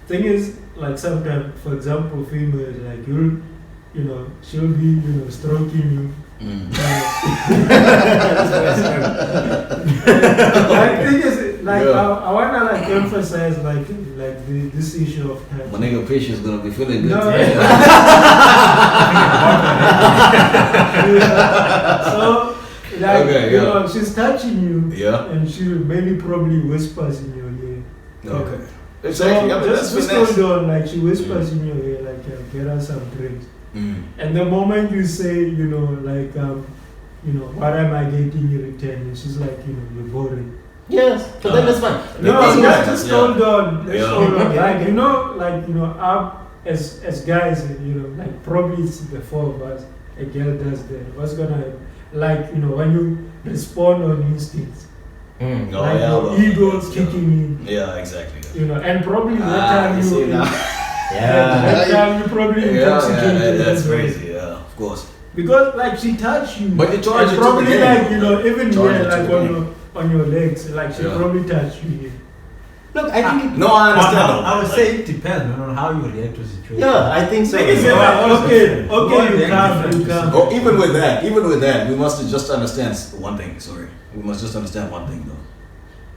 Speaker 4: thing is like sometimes, for example, females like she'll be stroking you.
Speaker 3: Mm.
Speaker 4: Like thing is like
Speaker 3: Yeah.
Speaker 4: I wanna like emphasize like this issue of
Speaker 3: My
Speaker 4: touching.
Speaker 3: nigga Fish is gonna be feeling good.
Speaker 4: No,
Speaker 3: today.
Speaker 4: yeah. So like
Speaker 3: Okay,
Speaker 4: you
Speaker 3: yeah.
Speaker 4: know, she's touching you,
Speaker 3: Yeah.
Speaker 4: and she maybe probably whispers in your ear.
Speaker 3: Okay.
Speaker 4: So
Speaker 3: Exactly. I mean,
Speaker 4: just
Speaker 3: that's
Speaker 4: hold
Speaker 3: finesse.
Speaker 4: on, like she whispers in your ear, like get us some drinks.
Speaker 3: Mm.
Speaker 4: And the moment you say, you know, like what am I getting in return? And she's like, you know, you're boring.
Speaker 1: Yes, but then that's fine.
Speaker 4: No,
Speaker 3: That's
Speaker 4: let's
Speaker 3: right,
Speaker 4: just
Speaker 3: yeah.
Speaker 4: hold on. Let's
Speaker 3: Yeah.
Speaker 4: hold on.
Speaker 1: Okay.
Speaker 4: Like up as guys, you know, like probably it's the four of us. A girl does that. What's gonna happen? Like when you respond on instincts,
Speaker 1: Mm.
Speaker 3: Oh,
Speaker 4: like
Speaker 3: yeah,
Speaker 4: your
Speaker 3: well,
Speaker 4: ego's
Speaker 3: yeah.
Speaker 4: kicking in.
Speaker 3: Yeah, exactly.
Speaker 4: You know, and probably that
Speaker 3: Ah,
Speaker 4: time
Speaker 3: you see
Speaker 4: you,
Speaker 3: now.
Speaker 4: that time you probably intoxicated.
Speaker 3: that's
Speaker 4: as well.
Speaker 3: crazy. Yeah, of course.
Speaker 4: Because like she touched you,
Speaker 3: But they charge
Speaker 4: and
Speaker 3: it to
Speaker 4: probably
Speaker 3: the game.
Speaker 4: like you know even
Speaker 3: Charge
Speaker 4: here
Speaker 3: it to
Speaker 4: like
Speaker 3: the
Speaker 4: on
Speaker 3: game.
Speaker 4: your legs, like she
Speaker 3: Yeah.
Speaker 4: probably touched you here.
Speaker 1: Look, I think.
Speaker 3: No, I understand.
Speaker 2: I would
Speaker 3: though,
Speaker 2: say it depends on how you react to the situation.
Speaker 1: Yeah, I think so.
Speaker 4: Thing is,
Speaker 2: Yeah.
Speaker 4: like, okay,
Speaker 2: More
Speaker 4: you
Speaker 2: than
Speaker 4: come,
Speaker 2: different
Speaker 4: you come.
Speaker 3: Oh, even with that, we must just understand one thing. Sorry, we must just understand one thing though.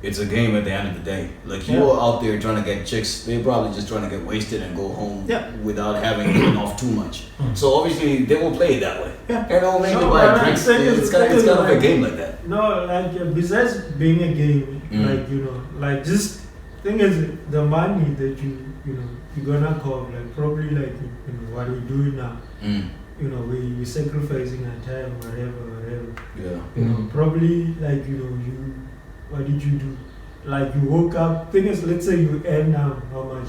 Speaker 3: It's a game at the end of the day. Like you're out there trying to get chicks, they're probably just trying to get wasted and go home
Speaker 1: Yeah.
Speaker 3: without having given off too much. So obviously they will play it that way.
Speaker 1: Yeah.
Speaker 3: And they'll make
Speaker 4: No,
Speaker 3: you
Speaker 4: but
Speaker 3: buy
Speaker 4: I'm
Speaker 3: drinks.
Speaker 4: saying
Speaker 3: It's kind of a
Speaker 4: like-
Speaker 3: game like that.
Speaker 4: No, like besides being a game,
Speaker 3: Mm.
Speaker 4: like you know, like just thing is the money that you're gonna call, like probably like you know what we do now.
Speaker 3: Mm.
Speaker 4: You know, we sacrificing our time, whatever.
Speaker 3: Yeah.
Speaker 4: You know, probably like what did you do? Like you woke up. Thing is, let's say you earn now how much?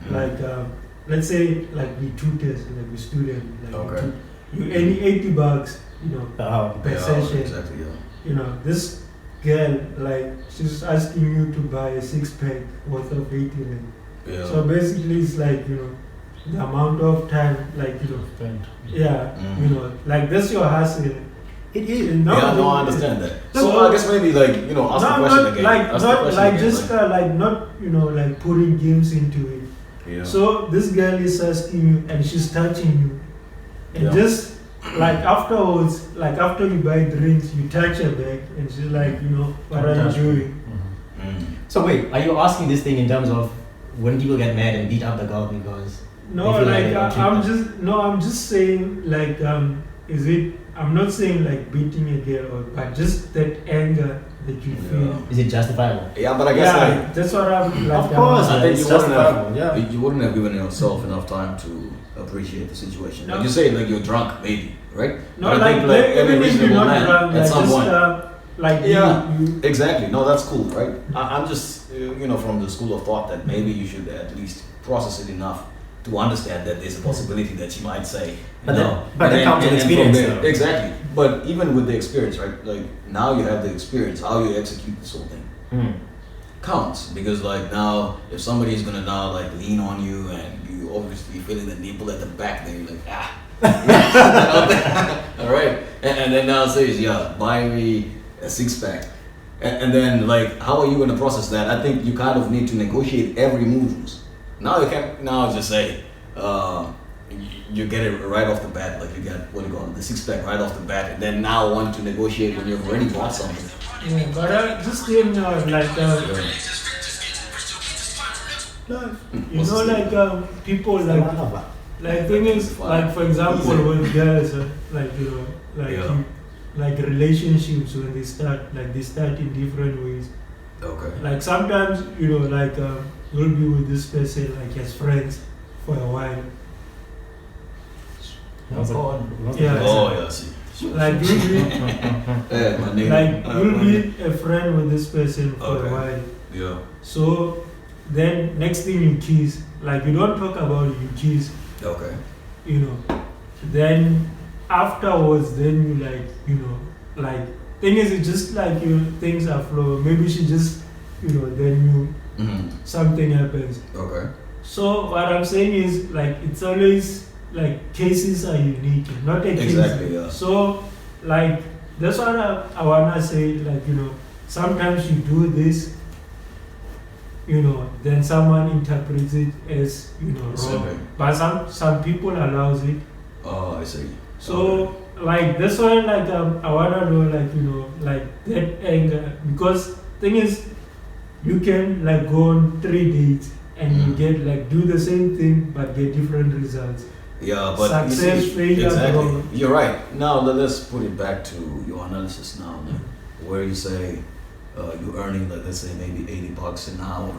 Speaker 3: Mm.
Speaker 4: Like let's say like we tutors, like we student, like
Speaker 3: Okay.
Speaker 4: you earn $80, you know, per
Speaker 3: Yeah,
Speaker 4: session.
Speaker 3: exactly. Yeah.
Speaker 4: You know, this girl like she's asking you to buy a 6-pack worth of 80 rand.
Speaker 3: Yeah.
Speaker 4: So basically, it's like the amount of time, like yeah,
Speaker 3: Mm.
Speaker 4: like that's your hustle.
Speaker 1: It is.
Speaker 3: Yeah, no, I understand that. So,
Speaker 4: So-
Speaker 3: I guess maybe like ask the
Speaker 4: No,
Speaker 3: question
Speaker 4: not
Speaker 3: again.
Speaker 4: like
Speaker 3: Ask the
Speaker 4: not
Speaker 3: question
Speaker 4: like
Speaker 3: again,
Speaker 4: just like not like putting games into it.
Speaker 3: yeah.
Speaker 4: So this girl is asking you and she's touching you, and
Speaker 3: Yeah.
Speaker 4: just like afterwards, like after you buy drinks, you touch her back, and she's like, what are you doing?
Speaker 3: Mm.
Speaker 1: So wait, are you asking this thing in terms of when people get mad and beat up the girl because
Speaker 4: No,
Speaker 1: they feel
Speaker 4: like
Speaker 1: they don't treat
Speaker 4: I'm
Speaker 1: them?
Speaker 4: just saying like is it? I'm not saying like beating a girl, but just that anger that you feel.
Speaker 1: Is it justifiable?
Speaker 3: Yeah, but I guess
Speaker 4: Yeah,
Speaker 3: like
Speaker 4: that's what I'm like.
Speaker 1: Of course,
Speaker 3: I think
Speaker 1: it's
Speaker 3: you wouldn't
Speaker 1: justifiable. Yeah.
Speaker 3: you wouldn't have given yourself enough time to appreciate the situation. Like
Speaker 4: No.
Speaker 3: you say, like you're drunk, maybe, right?
Speaker 4: No,
Speaker 3: But I
Speaker 4: like,
Speaker 3: think, like every
Speaker 4: even if you're
Speaker 3: reasonable
Speaker 4: not
Speaker 3: man
Speaker 4: drunk,
Speaker 3: at
Speaker 4: like
Speaker 3: some
Speaker 4: just
Speaker 3: point.
Speaker 4: like
Speaker 3: Yeah.
Speaker 4: you
Speaker 3: Exactly. No, that's cool, right? I'm just from the school of thought that maybe you should at least process it enough to understand that there's a possibility that you might say
Speaker 1: But
Speaker 3: no.
Speaker 1: that- but that
Speaker 3: And
Speaker 1: comes with
Speaker 3: and from
Speaker 1: experience,
Speaker 3: there-
Speaker 1: though.
Speaker 3: Exactly. But even with the experience, right? Like now you have the experience, how you execute this whole thing
Speaker 1: Hmm.
Speaker 3: counts because like now if somebody is gonna now like lean on you and you obviously feeling the nipple at the back there, you're like all right, and then now says buy me a 6-pack, and then like how are you gonna process that? I think you kind of need to negotiate every move. Now you can't now just say you get it right off the bat, like you get what do you call it, the 6-pack right off the bat, and then now want to negotiate when you've already bought something.
Speaker 4: Yeah, but just like you
Speaker 3: What's
Speaker 4: know,
Speaker 3: the
Speaker 4: like people like thing is like for example
Speaker 3: Easy.
Speaker 4: with girls like like
Speaker 3: Yeah.
Speaker 4: like relationships when they start in different ways.
Speaker 3: Okay.
Speaker 4: Like sometimes like you'll be with this person like as friends for a while. Yeah.
Speaker 3: Oh yeah, I see.
Speaker 4: Like you'll be
Speaker 3: Yeah, my nigga.
Speaker 4: like you'll be a friend with this person for
Speaker 3: Okay.
Speaker 4: a while.
Speaker 3: Yeah.
Speaker 4: So then next thing you kiss, like you don't talk about it, you kiss,
Speaker 3: Okay.
Speaker 4: Then afterwards, then you like thing is it's just like things are flow. Maybe she just then
Speaker 3: Mm-hmm.
Speaker 4: something happens.
Speaker 3: Okay.
Speaker 4: So what I'm saying is like it's always like cases are unique, not a case.
Speaker 3: Exactly. Yeah.
Speaker 4: So like that's what I wanna say. Like sometimes you do this. Then someone interprets it as wrong.
Speaker 3: Simping.
Speaker 4: But some people allows it.
Speaker 3: Oh, I see.
Speaker 4: So like that's why like I wanna know like like that anger because thing is you can like go on 3 dates and you get like do the same thing but get different results.
Speaker 3: Yeah, but
Speaker 4: Success,
Speaker 3: you see,
Speaker 4: failure,
Speaker 3: exactly.
Speaker 4: growth.
Speaker 3: You're right. Now let's put it back to your analysis now, man, where you say you're earning like let's say maybe $80 an hour,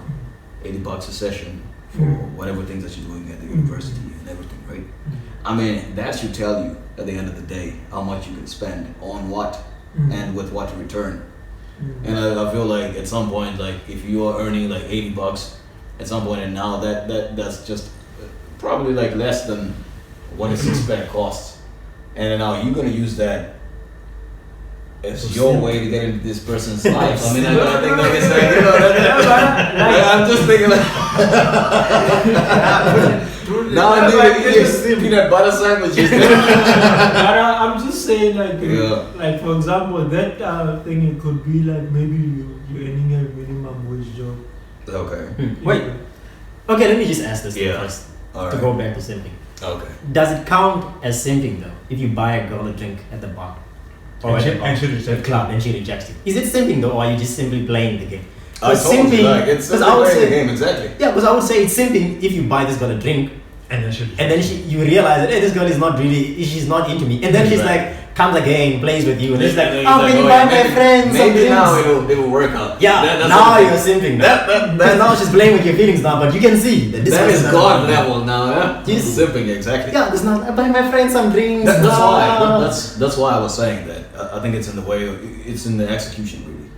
Speaker 3: $80 a session for whatever things that you're doing at the university and everything, right? I mean, that should tell you at the end of the day how much you can spend on what and with what return. And I feel like at some point, like if you are earning like $80 at some point, and now that's just probably like less than what a six-pack costs, and now you're gonna use that as your way to get into this person's life. I mean, I think like it's like, you know, I'm just thinking like, now I'm doing peanut butter sandwiches.
Speaker 4: But I'm just saying, like, like for example, that thing it could be like maybe you're earning a minimum wage job.
Speaker 3: Okay.
Speaker 1: Wait. Okay, let me just ask this first.
Speaker 3: All
Speaker 1: to
Speaker 3: right.
Speaker 1: go back to simping.
Speaker 3: Okay.
Speaker 1: Does it count as simping though if you buy a girl a drink at the bar or
Speaker 2: And
Speaker 1: at
Speaker 2: she-
Speaker 1: the bar,
Speaker 2: and she
Speaker 1: at the
Speaker 2: rejects
Speaker 1: club and she rejects you? Is it simping though, or are you just simply playing the game?
Speaker 3: I told you, like, it's simply playing the game, exactly.
Speaker 1: Yeah, because I would say it's simping if you buy this girl a drink
Speaker 2: And then
Speaker 1: you realize that hey, this girl is not really, she's not into me, and then she's like comes again, plays with you, and it's like, oh, can you buy my friends some
Speaker 3: Maybe now
Speaker 1: drinks?
Speaker 3: it'll work out.
Speaker 1: Yeah,
Speaker 3: That's
Speaker 1: now
Speaker 3: what-
Speaker 1: you're simping. Because now she's playing with your feelings now, but you can see that this
Speaker 3: That is
Speaker 1: person-
Speaker 3: God level now, yeah?
Speaker 1: Yes.
Speaker 3: Simping, exactly.
Speaker 1: Yeah, because now I buy my friends some drinks.
Speaker 3: That's why.
Speaker 1: ah.
Speaker 3: That's why I was saying that. I think it's in the way. It's in the execution, really.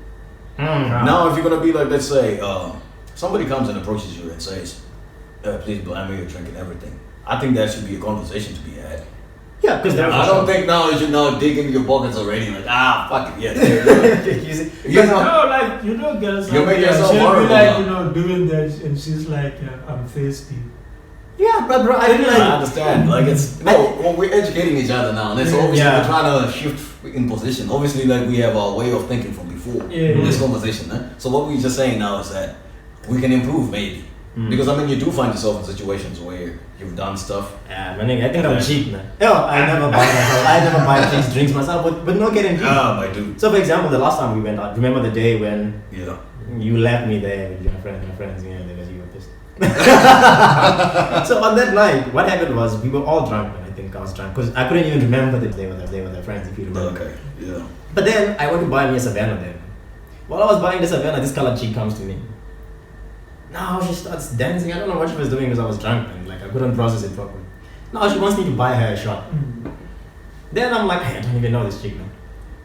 Speaker 1: Mm.
Speaker 3: Now, if you're gonna be like, let's say, somebody comes and approaches you and says, "Please buy me a drink and everything," I think that should be a conversation to be had.
Speaker 1: Yeah, because
Speaker 3: I don't think now you should now dig into your pockets already. Like, fuck it, yeah.
Speaker 1: you see,
Speaker 3: You know,
Speaker 4: like girls.
Speaker 3: You make yourself
Speaker 4: she'll be
Speaker 3: horrible
Speaker 4: like
Speaker 3: now.
Speaker 4: doing that, and she's like, I'm thirsty.
Speaker 1: yeah, but bro, I feel
Speaker 3: I
Speaker 1: like
Speaker 3: understand. Like it's well, we're educating each other now, and it's obviously we're trying to shift in position. Obviously, like we have our way of thinking from before in this conversation. So what we're just saying now is that we can improve maybe. Because I mean, you do find yourself in situations where you've done stuff.
Speaker 1: yeah, man, I think I'm cheap, man. Yo, I never buy myself. I never buy chicks drinks myself, but no guarantee.
Speaker 3: My dude.
Speaker 1: So, for example, the last time we went out, remember the day when
Speaker 3: Yeah.
Speaker 1: you left me there with my friends, you know, because you were pissed. So on that night, what happened was we were all drunk, and I think I was drunk because I couldn't even remember that they were their friends. If you remember.
Speaker 3: Okay. Yeah.
Speaker 1: But then I went to buy me a Savannah then. While I was buying the Savannah, this colored chick comes to me. Now she starts dancing. I don't know what she was doing because I was drunk and like I couldn't process it properly. Now she wants me to buy her a shot. Then I'm like, hey, I don't even know this chick now.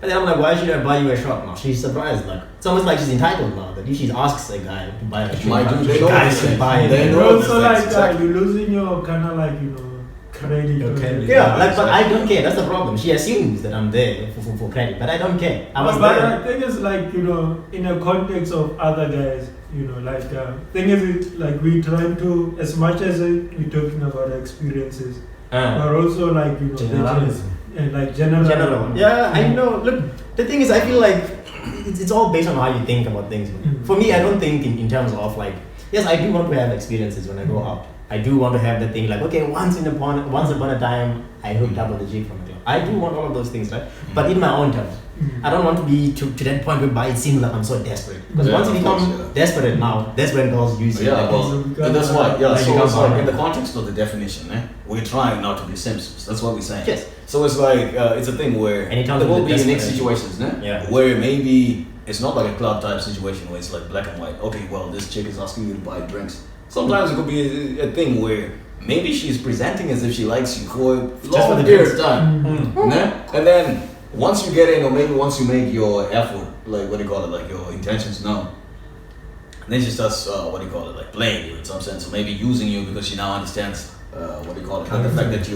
Speaker 1: And then I'm like, why should I buy you a shot now? She's surprised. Like it's almost like she's entitled now that if she asks a guy to buy her a shot,
Speaker 3: My dude, they know
Speaker 1: guy
Speaker 3: this
Speaker 1: should
Speaker 3: thing.
Speaker 1: buy it.
Speaker 3: They
Speaker 4: And
Speaker 3: know
Speaker 4: also
Speaker 3: this,
Speaker 4: like
Speaker 3: exactly.
Speaker 4: you're losing your kind of like credit.
Speaker 2: Your
Speaker 4: or-
Speaker 2: credit.
Speaker 1: Yeah, like, but I don't care. That's the problem. She assumes that I'm there for credit, but I don't care. I was
Speaker 4: but
Speaker 1: there.
Speaker 4: I think it's like in a context of other guys, like thing is it, like we trying to as much as we're talking about experiences, but also like
Speaker 2: Generalism.
Speaker 4: and like general.
Speaker 1: Yeah, I know. Look, the thing is, I feel like it's all based on how you think about things. For me, I don't think in terms of like, yes, I do want to have experiences when I go out. I do want to have the thing like, okay, once upon a time, I hooked up with a chick from a club. I do want all of those things, right? But in my own terms. I don't want to be to that point whereby it seems like I'm so desperate. Because once you become desperate now, that's when girls use you.
Speaker 3: Yeah, well, and that's why. Yeah,
Speaker 1: Like
Speaker 3: so
Speaker 1: becomes
Speaker 3: it's like
Speaker 1: hard.
Speaker 3: in the context of the definition, we're trying not to be simps. That's what we're saying.
Speaker 1: Yes.
Speaker 3: So it's like it's a thing where
Speaker 1: Anytime
Speaker 3: there will
Speaker 1: with
Speaker 3: be
Speaker 1: the
Speaker 3: unique
Speaker 1: desperate-
Speaker 3: situations,
Speaker 1: Yeah.
Speaker 3: where maybe it's not like a club type situation where it's like black and white. Okay, well, this chick is asking you to buy drinks. Sometimes it could be a thing where maybe she's presenting as if she likes you for a
Speaker 1: for
Speaker 3: long
Speaker 1: the
Speaker 3: period of
Speaker 1: drinks.
Speaker 3: time. Né? And then once you get in, or maybe once you make your effort, like what do you call it, like your intentions known, then she starts like playing you in some sense, or maybe using you because she now understands like the fact that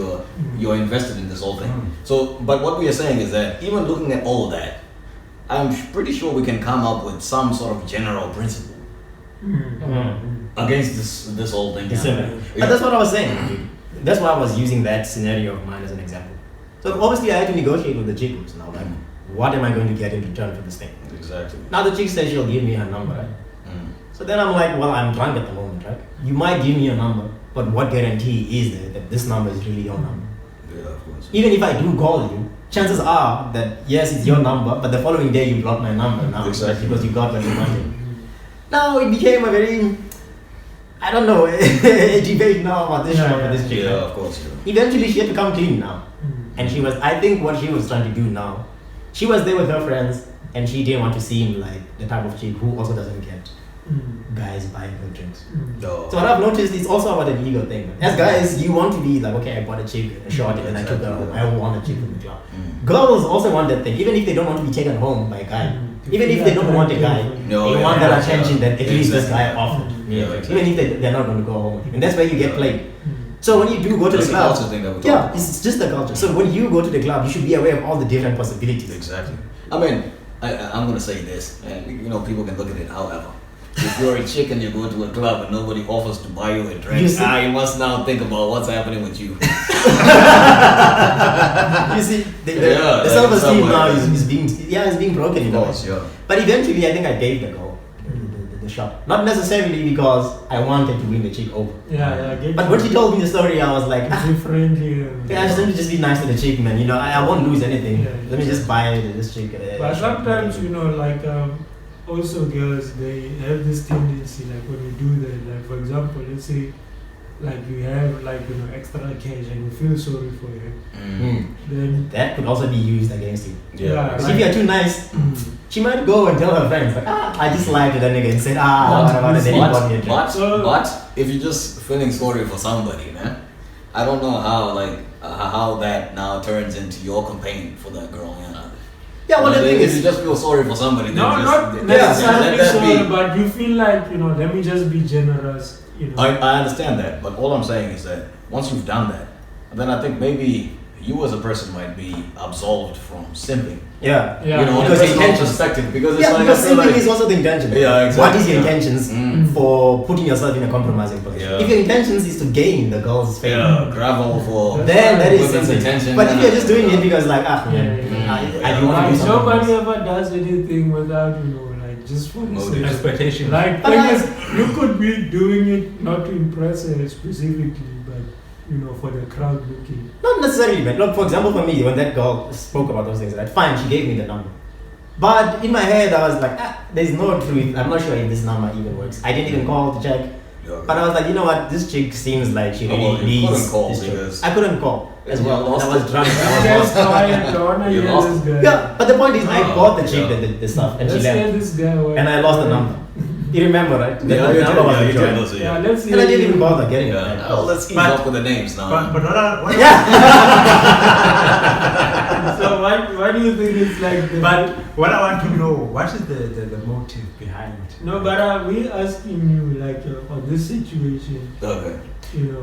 Speaker 3: you're invested in this whole thing. So, but what we are saying is that even looking at all that, I'm pretty sure we can come up with some sort of general principle against this whole thing.
Speaker 1: But that's what I was saying, dude. That's why I was using that scenario of mine as an example. So obviously I had to negotiate with the chick who's now like, what am I going to get in return for this thing?
Speaker 3: Exactly.
Speaker 1: Now the chick says she'll give me her number, right? So then I'm like, well, I'm drunk at the moment, right? You might give me a number, but what guarantee is there that this number is really your number?
Speaker 3: Yeah, of course.
Speaker 1: Even if I do call you, chances are that yes, it's your number, but the following day you block my number now
Speaker 3: Exactly.
Speaker 1: because you got what you wanted. Now it became a very, I don't know, a debate now about this shop and this chick.
Speaker 3: Yeah,
Speaker 1: right?
Speaker 3: of course. Yeah.
Speaker 1: Eventually she had to come clean now.
Speaker 4: Mm.
Speaker 1: And she was, I think what she was trying to do now, she was there with her friends and she didn't want to seem like the type of chick who also doesn't get guys buying her drinks.
Speaker 3: No.
Speaker 1: So what I've noticed is also about an ego thing. As guys, you want to be like, okay, I bought a chick, a short, and I took her home. I want a chick from the club. Girls also want that thing, even if they don't want to be taken home by a guy. Even if they don't want a guy,
Speaker 3: No,
Speaker 1: they
Speaker 3: yeah,
Speaker 1: want that
Speaker 3: yeah,
Speaker 1: attention that at least this guy
Speaker 3: exactly.
Speaker 1: offered.
Speaker 3: Yeah, exactly.
Speaker 1: Even if they're not going to go home with him. And that's where you get played. So when you do go to
Speaker 3: That's
Speaker 1: the
Speaker 3: the
Speaker 1: club,
Speaker 3: culture thing that we're
Speaker 1: yeah,
Speaker 3: talking
Speaker 1: it's just the culture. So when you go to the club, you should be aware of all the different possibilities.
Speaker 3: Exactly. I mean, I'm gonna say this, and you know, people can look at it however. If you're a chick and you go to a club and nobody offers to buy you a drink, you must now think about what's happening with you.
Speaker 1: You see, the self-esteem now is being broken in a way.
Speaker 3: Yeah.
Speaker 1: But eventually, I think I gave the goal, the shot. Not necessarily because I wanted to win the chick over.
Speaker 4: Yeah, I get
Speaker 1: But
Speaker 4: you.
Speaker 1: when she told me the story, I was like,
Speaker 4: Be friendly.
Speaker 1: yeah, let me just be nice to the chick, man. You know, I won't lose anything.
Speaker 4: Yeah,
Speaker 1: Let me just buy this chick.
Speaker 4: But sometimes, you know, like also girls, they have this tendency, like when you do that, like for example, let's say, like you have like extra cash and you feel sorry for her, then
Speaker 1: That could also be used against you.
Speaker 4: Yeah,
Speaker 1: Because if you're too nice, she might go and tell her friends, like, I just lied to that nigga and said, whatever, and then he bought me a drink.
Speaker 3: But if you're just feeling sorry for somebody, man, I don't know how that now turns into your campaign for that girl. You know?
Speaker 1: Yeah, well, the thing
Speaker 3: if you
Speaker 1: is,
Speaker 3: just feel sorry for somebody, then
Speaker 4: no,
Speaker 3: just,
Speaker 4: not
Speaker 3: let
Speaker 4: necessarily
Speaker 3: that
Speaker 4: sorry,
Speaker 3: be.
Speaker 4: but you feel like let me just be generous.
Speaker 3: I understand that, but all I'm saying is that once you've done that, then I think maybe you as a person might be absolved from simping.
Speaker 1: yeah.
Speaker 4: Yeah.
Speaker 3: You know, in a
Speaker 1: Because
Speaker 3: personal
Speaker 1: intentions.
Speaker 3: perspective, because it's
Speaker 1: Yeah,
Speaker 3: like
Speaker 1: because
Speaker 3: I feel
Speaker 1: simping
Speaker 3: like,
Speaker 1: is also the intention.
Speaker 3: Yeah, exactly,
Speaker 1: What is your
Speaker 3: yeah.
Speaker 1: intentions for putting yourself in a compromising position?
Speaker 3: Yeah.
Speaker 1: If your intentions is to gain the girl's favor,
Speaker 3: yeah, gravel for
Speaker 1: then that is
Speaker 3: women's
Speaker 1: simping.
Speaker 3: attention.
Speaker 1: But if you're just doing it because like, I do
Speaker 3: Yeah.
Speaker 1: want to do
Speaker 4: Like
Speaker 1: something.
Speaker 4: nobody
Speaker 1: else.
Speaker 4: ever does anything without like just for the
Speaker 3: No
Speaker 4: sake of-
Speaker 2: Expectation.
Speaker 4: Like
Speaker 1: But
Speaker 4: thing
Speaker 1: I-
Speaker 4: is, you could be doing it not to impress her specifically, but for the crowd looking.
Speaker 1: Not necessarily, man. Look, for example, for me, when that girl spoke about those things, right? Fine, she gave me the number. But in my head, I was like, there's no truth. I'm not sure if this number even works. I didn't even call to check.
Speaker 3: Yeah.
Speaker 1: But I was like, you know what? This chick seems like she
Speaker 3: Oh,
Speaker 1: really
Speaker 3: well, you
Speaker 1: needs
Speaker 3: couldn't call
Speaker 1: this chick.
Speaker 3: because-
Speaker 1: I couldn't call as
Speaker 3: You
Speaker 1: well.
Speaker 3: lost
Speaker 1: I was
Speaker 3: it.
Speaker 1: drunk. I was
Speaker 4: Guys,
Speaker 1: lost.
Speaker 4: quiet, don't wanna
Speaker 3: You
Speaker 4: hear
Speaker 3: lost.
Speaker 4: this guy.
Speaker 1: Yeah, but the point is, I
Speaker 3: Oh,
Speaker 1: bought the chick
Speaker 3: yeah.
Speaker 1: the stuff, and
Speaker 4: Let's
Speaker 1: she
Speaker 4: hear
Speaker 1: left.
Speaker 4: this guy. while-
Speaker 1: And I lost the number. You remember, right?
Speaker 3: Yeah,
Speaker 1: The
Speaker 3: you
Speaker 1: number was
Speaker 3: did,
Speaker 1: the joint.
Speaker 3: lose it,
Speaker 4: Yeah,
Speaker 3: yeah.
Speaker 4: let's hear
Speaker 1: And I didn't
Speaker 4: you.
Speaker 1: even bother getting it.
Speaker 3: Yeah.
Speaker 1: back.
Speaker 3: Oh, let's ease
Speaker 2: But-
Speaker 3: up with the names now.
Speaker 2: But what
Speaker 4: So why do you think it's like the
Speaker 2: But what I want to know, what is the motive behind?
Speaker 4: No, but we asking you like on this situation,
Speaker 3: Okay.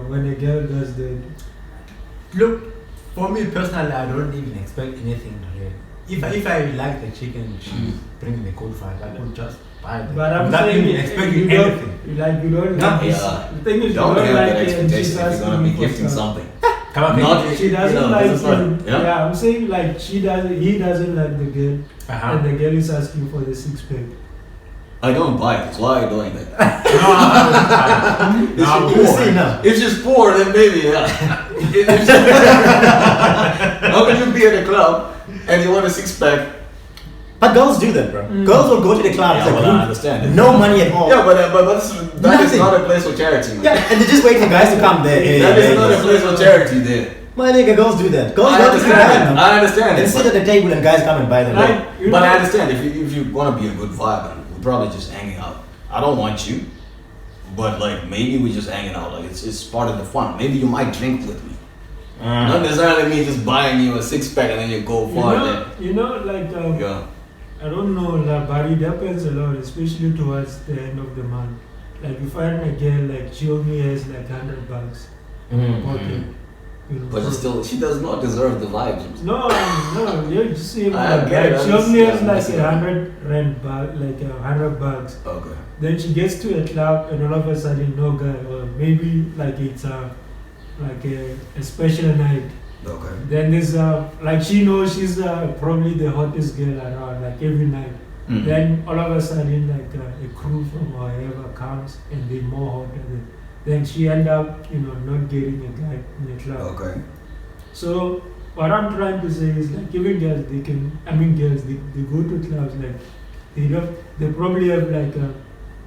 Speaker 4: when a girl does that.
Speaker 2: Look, for me personally, I don't even expect anything really. If I like the chicken, she's bringing the code files, I could just buy them.
Speaker 4: But I'm
Speaker 2: without
Speaker 4: saying
Speaker 2: even expecting
Speaker 4: you
Speaker 2: anything.
Speaker 4: you don't
Speaker 2: No,
Speaker 4: like this.
Speaker 3: yeah.
Speaker 4: The thing is, you
Speaker 3: Don't
Speaker 4: don't
Speaker 3: have
Speaker 4: like
Speaker 3: that
Speaker 4: it and she's
Speaker 3: expectation if you're gonna
Speaker 4: asking
Speaker 3: be
Speaker 4: you for
Speaker 3: gifting
Speaker 4: stuff.
Speaker 3: something.
Speaker 2: Come on,
Speaker 3: Not
Speaker 4: She doesn't like
Speaker 3: this is not-
Speaker 4: you.
Speaker 3: yeah.
Speaker 4: Yeah, I'm saying like he doesn't like the girl,
Speaker 2: Uh-huh.
Speaker 4: and the girl is asking for the 6-pack.
Speaker 3: I don't buy it. So why are you doing that?
Speaker 2: No,
Speaker 1: You see now.
Speaker 3: If she's poor, then maybe yeah. How can you be at a club and you want a 6-pack?
Speaker 1: But girls do that, bro. Girls will go to the club as a
Speaker 3: Yeah, well,
Speaker 1: group,
Speaker 3: I understand it.
Speaker 1: no money at all.
Speaker 3: Yeah, but that is
Speaker 1: Nothing.
Speaker 3: not a place for charity. Man.
Speaker 1: Yeah, and they just wait for guys to come there. Hey,
Speaker 3: That is
Speaker 1: hey,
Speaker 3: not a
Speaker 1: hey.
Speaker 3: place for charity there.
Speaker 1: My nigga, girls do that. Girls
Speaker 3: I
Speaker 1: go to the
Speaker 3: understand.
Speaker 1: club
Speaker 3: I understand
Speaker 1: and
Speaker 3: it.
Speaker 1: sit at the table and guys come and buy them.
Speaker 4: Like, you
Speaker 3: But
Speaker 4: know,
Speaker 3: I understand if you want to be a good vibe, we're probably just hanging out. I don't want you, but like maybe we're just hanging out. Like it's part of the fun. Maybe you might drink with me. Not necessarily me just buying you a 6-pack and then you go far there.
Speaker 4: like
Speaker 3: Yeah.
Speaker 4: I don't know, like, but it happens a lot, especially towards the end of the month. Like you find a girl like she only has like $100 pocket.
Speaker 3: But she does not deserve the vibes.
Speaker 4: No, you just see
Speaker 3: I get it,
Speaker 4: she
Speaker 3: I
Speaker 4: only has
Speaker 3: understand.
Speaker 4: like $100 bag, like $100.
Speaker 3: Okay.
Speaker 4: Then she gets to a club and all of a sudden no guy, or maybe like it's a special night.
Speaker 3: Okay.
Speaker 4: Then there's like she knows she's probably the hottest girl around, like every night.
Speaker 3: Mm.
Speaker 4: Then all of a sudden like a crew from wherever comes and they're more hotter than. Then she end up not getting a guy in the club.
Speaker 3: Okay.
Speaker 4: So what I'm trying to say is like even girls girls they go to clubs like they probably have like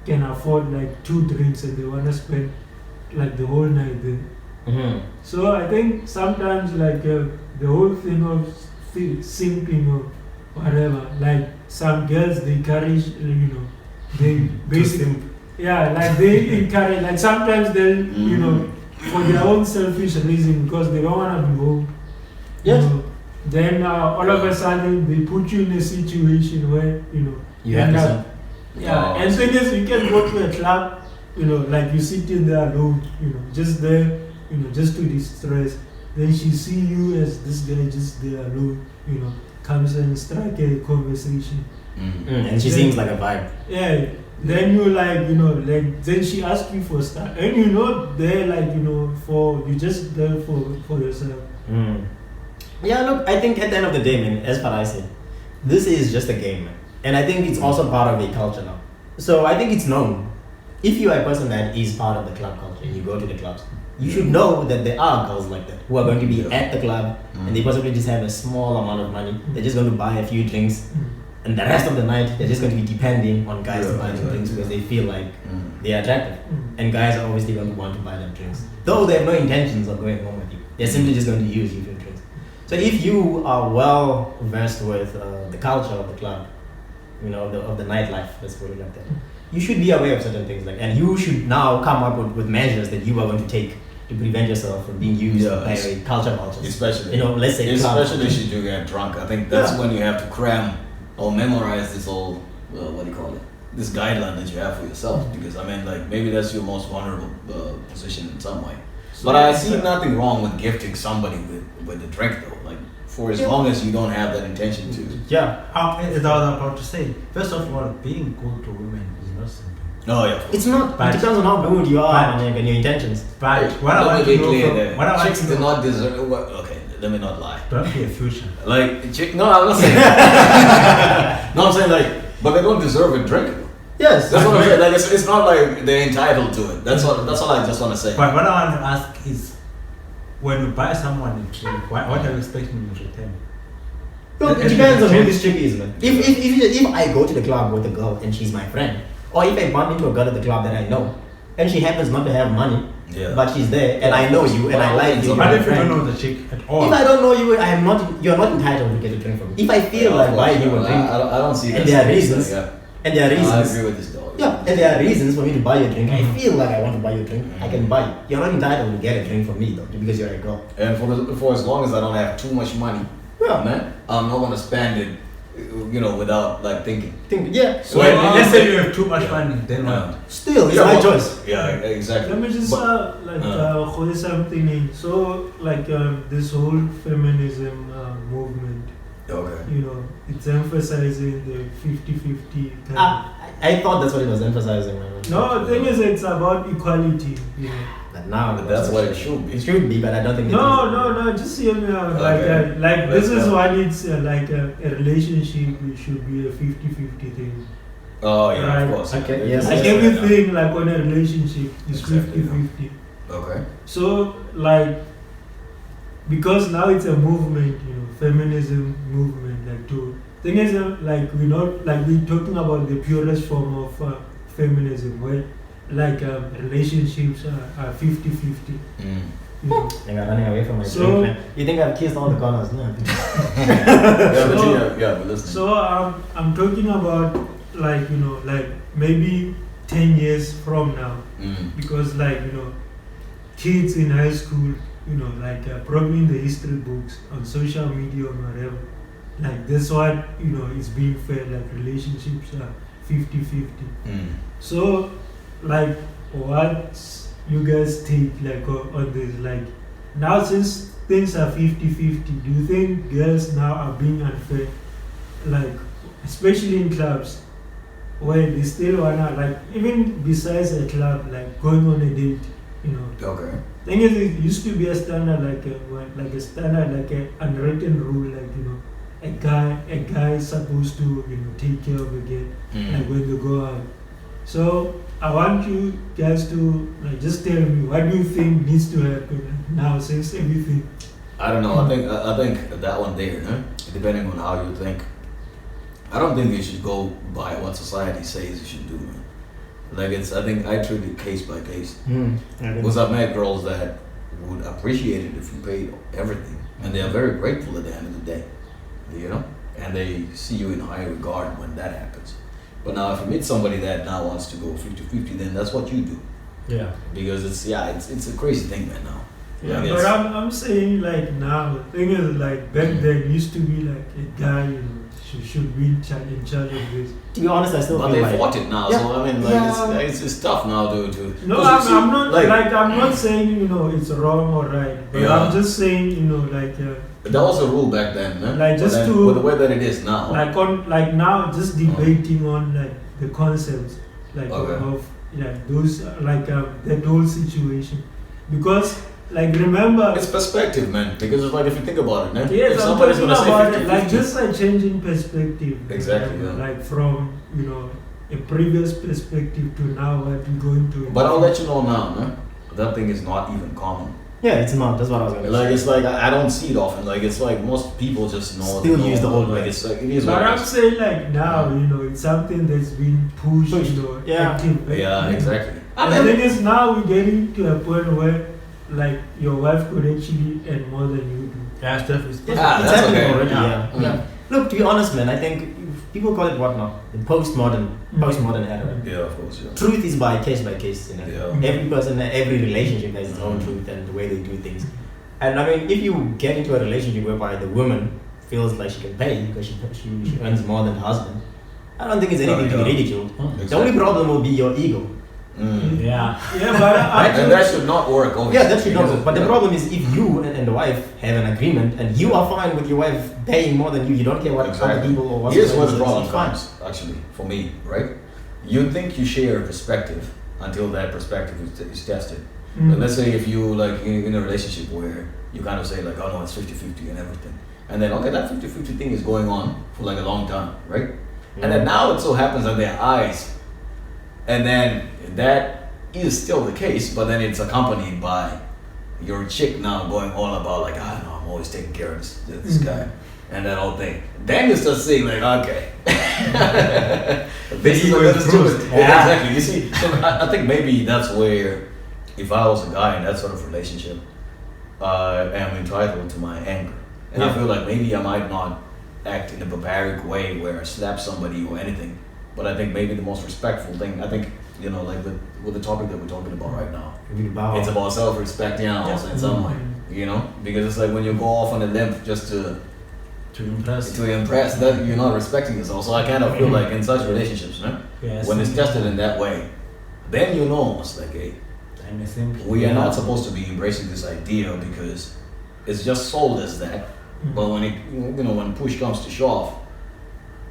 Speaker 4: can afford like 2 drinks and they wanna spend like the whole night there.
Speaker 1: Mm-hmm.
Speaker 4: So I think sometimes like the whole thing of simping or whatever, like some girls they encourage, they basically, yeah, like they encourage, like sometimes they'll, for their own selfish reason because they don't want to be home.
Speaker 1: Yes.
Speaker 4: Then all of a sudden they put you in a situation where,
Speaker 1: You have to simp.
Speaker 4: yeah, and thing is you can go to a club, like you sit in there alone, just there, just to distress. Then she see you as this guy just there alone, comes and strike a conversation.
Speaker 1: And she seems like a vibe.
Speaker 4: Yeah. Then you then she asks you for stuff, and they're like, for you just there for yourself.
Speaker 1: Yeah, look, I think at the end of the day, man, as far as I say, this is just a game, man. And I think it's also part of a culture now. So I think it's known. If you are a person that is part of the club culture and you go to the clubs, you should know that there are girls like that who are going to be at the club and they possibly just have a small amount of money. They're just going to buy a few drinks. And the rest of the night, they're just going to be depending on guys to buy them drinks because they feel like they're attractive. And guys are obviously going to want to buy them drinks. Though they have no intentions of going home with you. They're simply just going to use you for drinks. So if you are well versed with the culture of the club, of the nightlife, let's put it like that, you should be aware of certain things. And you should now come up with measures that you are going to take to prevent yourself from being used by a culture vulture.
Speaker 3: Especially,
Speaker 1: let's say
Speaker 3: especially should you get drunk. I think that's when you have to cram or memorize this whole, what do you call it? This guideline that you have for yourself. Because maybe that's your most vulnerable position in some way. But I see nothing wrong with gifting somebody with a drink though. Like for as long as you don't have that intention to.
Speaker 1: Yeah.
Speaker 2: As I was about to say, first of all, being good to women is not simple.
Speaker 3: Oh yeah.
Speaker 1: It's not. It depends on how good you are and your intentions.
Speaker 2: But what I want to know
Speaker 3: chicks do not deserve. Okay, let me not lie.
Speaker 2: Don't be a future.
Speaker 3: No, I'm not saying. No, I'm saying but they don't deserve a drink.
Speaker 1: Yes.
Speaker 3: That's what I'm saying. It's not like they're entitled to it. That's all I just want to say.
Speaker 2: But what I want to ask is, when you buy someone a drink, what are you expecting in return?
Speaker 1: Look, it depends on who this chick is, man. If I go to the club with a girl and she's my friend, or if I bump into a girl at the club that I know, and she happens not to have money, but she's there, and I know you, and I like you.
Speaker 2: But if you don't know the chick at all,
Speaker 1: if I don't know you, you're not entitled to get a drink from me. If I feel like buying you a drink,
Speaker 3: I don't see that.
Speaker 1: And there are reasons.
Speaker 3: And there are reasons. I agree with this though.
Speaker 1: Yeah, and there are reasons for me to buy you a drink. I feel like I want to buy you a drink. I can buy you. You're not entitled to get a drink from me though, because you're a girl.
Speaker 3: And for as long as I don't have too much money, man, I'm not gonna spend it, without thinking.
Speaker 1: Yeah.
Speaker 2: So let's say you have too much money, then what?
Speaker 1: Still, it's my choice.
Speaker 3: Yeah, exactly.
Speaker 4: Let me just hold something in. So this whole feminism movement.
Speaker 3: Okay.
Speaker 4: It's emphasizing the 50-50
Speaker 1: I thought that's what it was emphasizing.
Speaker 4: No, the thing is, it's about equality.
Speaker 1: But
Speaker 3: that's what it should be.
Speaker 1: It should be, but I don't think.
Speaker 4: No. Just hear me out. This is what it's like a relationship. It should be a 50-50 thing.
Speaker 3: Oh yeah,
Speaker 4: right?
Speaker 3: of course.
Speaker 1: Okay. Yes.
Speaker 4: Like everything, on a relationship is 50-50.
Speaker 3: Okay.
Speaker 4: So because now it's a movement, feminism movement. Thing is, we're talking about the purest form of feminism, where relationships are 50-50.
Speaker 1: I'm running away from my drink, man. You think I've kissed all the corners? No.
Speaker 3: But listen.
Speaker 4: So I'm talking about maybe 10 years from now, because kids in high school, probably in the history books, on social media or whatever, that's what is being fed, relationships are 50-50. So what you guys take on this, now since things are 50-50, do you think girls now are being unfair, especially in clubs where they still wanna even besides a club, going on a date,
Speaker 3: Okay.
Speaker 4: Thing is, it used to be a standard, a standard, an unwritten rule, a guy is supposed to take care of a girl when they go out. So I want you guys to just tell me, what do you think needs to happen now since everything?
Speaker 3: I don't know. I think that one there, depending on how you think. I don't think you should go by what society says you should do, man. Like I think I treat it case by case.
Speaker 1: I think
Speaker 3: Because I've met girls that would appreciate it if you paid everything, and they are very grateful at the end of the day, you know, and they see you in high regard when that happens. But now, if you meet somebody that now wants to go 50-50, then that's what you do,
Speaker 2: Yeah.
Speaker 3: because it's a crazy thing, man. Now,
Speaker 4: Yeah,
Speaker 3: Like,
Speaker 4: but
Speaker 3: it's-
Speaker 4: I'm saying like now, the thing is like back then used to be like a guy, you know, should be in charge of this.
Speaker 1: to be honest, I still
Speaker 3: but
Speaker 1: feel
Speaker 3: they
Speaker 1: like
Speaker 3: fought it now, so I mean, like
Speaker 1: Yeah.
Speaker 3: it's tough now to.
Speaker 4: No,
Speaker 3: 'cause you see,
Speaker 4: I'm not like I'm not saying you know it's wrong or right, but
Speaker 3: Yeah.
Speaker 4: I'm just saying you know like
Speaker 3: that was a rule back then, man.
Speaker 4: Like,
Speaker 3: But
Speaker 4: just
Speaker 3: then,
Speaker 4: to-
Speaker 3: with the way that it is now.
Speaker 4: like now just debating on like the concepts like
Speaker 3: Okay.
Speaker 4: of those that whole situation, because like remember.
Speaker 3: It's perspective, man. Because it's like if you think about it, man.
Speaker 4: Yes,
Speaker 3: if
Speaker 4: I'm
Speaker 3: somebody's
Speaker 4: talking
Speaker 3: gonna say
Speaker 4: about
Speaker 3: 50,
Speaker 4: it, like just like changing perspective.
Speaker 3: Exactly, yeah.
Speaker 4: Like from you know a previous perspective to now what we're going to.
Speaker 3: But I'll let you know now, man. That thing is not even common.
Speaker 1: yeah, it's not. That's what I was gonna
Speaker 3: Like
Speaker 1: say.
Speaker 3: it's like I don't see it often. Like it's like most people just know.
Speaker 1: Still use the old
Speaker 3: like
Speaker 1: way.
Speaker 3: it's like it is
Speaker 4: But
Speaker 3: what
Speaker 4: I'm
Speaker 3: it is.
Speaker 4: saying like now, you know, it's something that's been pushed,
Speaker 1: Pushed,
Speaker 4: you know,
Speaker 1: yeah.
Speaker 4: active.
Speaker 3: Yeah, exactly.
Speaker 4: And the thing is now we're getting to a point where like your wife could actually earn more than you do.
Speaker 2: Yeah, stuff is.
Speaker 1: It's
Speaker 3: Ah, that's
Speaker 1: happening
Speaker 3: okay.
Speaker 1: already.
Speaker 3: Yeah.
Speaker 1: Yeah. Yeah. Look, to be honest, man, I think people call it what now? The postmodern era.
Speaker 3: Yeah, of course. Yeah.
Speaker 1: Truth is by case, you know.
Speaker 3: Yeah.
Speaker 1: Every person, every relationship has its own truth and the way they do things. And I mean, if you get into a relationship whereby the woman feels like she can pay because she earns more than the husband, I don't think it's anything to be
Speaker 3: Yeah.
Speaker 1: ridiculed.
Speaker 3: Exactly.
Speaker 1: The only problem will be your ego.
Speaker 3: Mm.
Speaker 2: Yeah.
Speaker 4: Yeah, but
Speaker 3: And that should not work. Obviously,
Speaker 1: Yeah, that should not
Speaker 3: because
Speaker 1: work. But the
Speaker 3: yeah.
Speaker 1: problem is if you and the wife have an agreement and you are fine with your wife paying more than you don't care what other
Speaker 3: Exactly.
Speaker 1: people or what
Speaker 3: Here's where
Speaker 1: society
Speaker 3: the
Speaker 1: says,
Speaker 3: problem
Speaker 1: it's fine.
Speaker 3: comes, actually, for me, right? You think you share a perspective until that perspective is tested. But let's say if you like in a relationship where you kind of say like, oh no, it's 50-50 and everything. And then, okay, that 50-50 thing is going on for like a long time, right? And then now it so happens that their eyes, and then that is still the case, but then it's accompanied by your chick now going all about like, ah no, I'm always taking care of this guy. And that whole thing. Then you start seeing like, okay. This is
Speaker 2: ego
Speaker 3: another
Speaker 2: is
Speaker 3: stupid.
Speaker 2: bruised.
Speaker 3: Yeah, exactly. You see, so I think maybe that's where, if I was a guy in that sort of relationship, I am entitled to my anger. And I feel like maybe I might not act in a barbaric way where I slap somebody or anything. But I think maybe the most respectful thing, I think, you know, like with the topic that we're talking about right now, it's about self-respect, yeah, also in some way, you know? Because it's like when you go off on a limb just to impress, that you're not respecting yourself. So I kind of feel like in such relationships, man,
Speaker 2: Yeah,
Speaker 3: when it's
Speaker 2: Simp.
Speaker 3: tested in that way, then you know it's like, hey,
Speaker 2: I'm a Simp.
Speaker 3: we are not supposed to be embracing this idea because it's just sold as that. But when it, you know, when push comes to shove,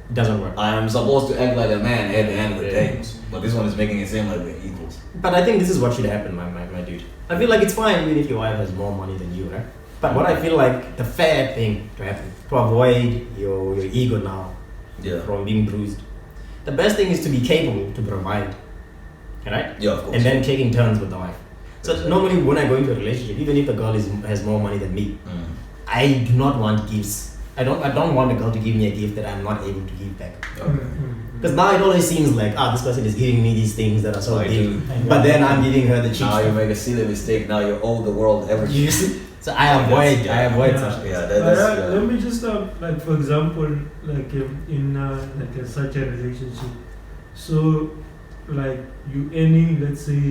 Speaker 1: It doesn't work.
Speaker 3: I am supposed to act like a man at the end of the day. But this one is making it seem like we're equals.
Speaker 1: But I think this is what should happen, my dude. I feel like it's fine even if your wife has more money than you, right? But what I feel like the fair thing to happen, to avoid your ego now
Speaker 3: Yeah.
Speaker 1: from being bruised, the best thing is to be capable to provide, right?
Speaker 3: Yeah, of course.
Speaker 1: And then taking turns with the wife. So
Speaker 3: Exactly.
Speaker 1: normally when I go into a relationship, even if the girl has more money than me,
Speaker 3: Mm.
Speaker 1: I do not want gifts. I don't want a girl to give me a gift that I'm not able to give back.
Speaker 3: Okay.
Speaker 1: Because now it always seems like, this person is giving me these things that are so
Speaker 3: I
Speaker 1: big.
Speaker 3: do.
Speaker 1: But then I'm giving her the cheap
Speaker 3: Now you
Speaker 1: stuff.
Speaker 3: make a silly mistake. Now you owe the world everything.
Speaker 1: You see? So I avoid such things.
Speaker 3: Yeah,
Speaker 4: But
Speaker 3: that's
Speaker 4: let me just like for example, like in like such a relationship, so like you earning let's say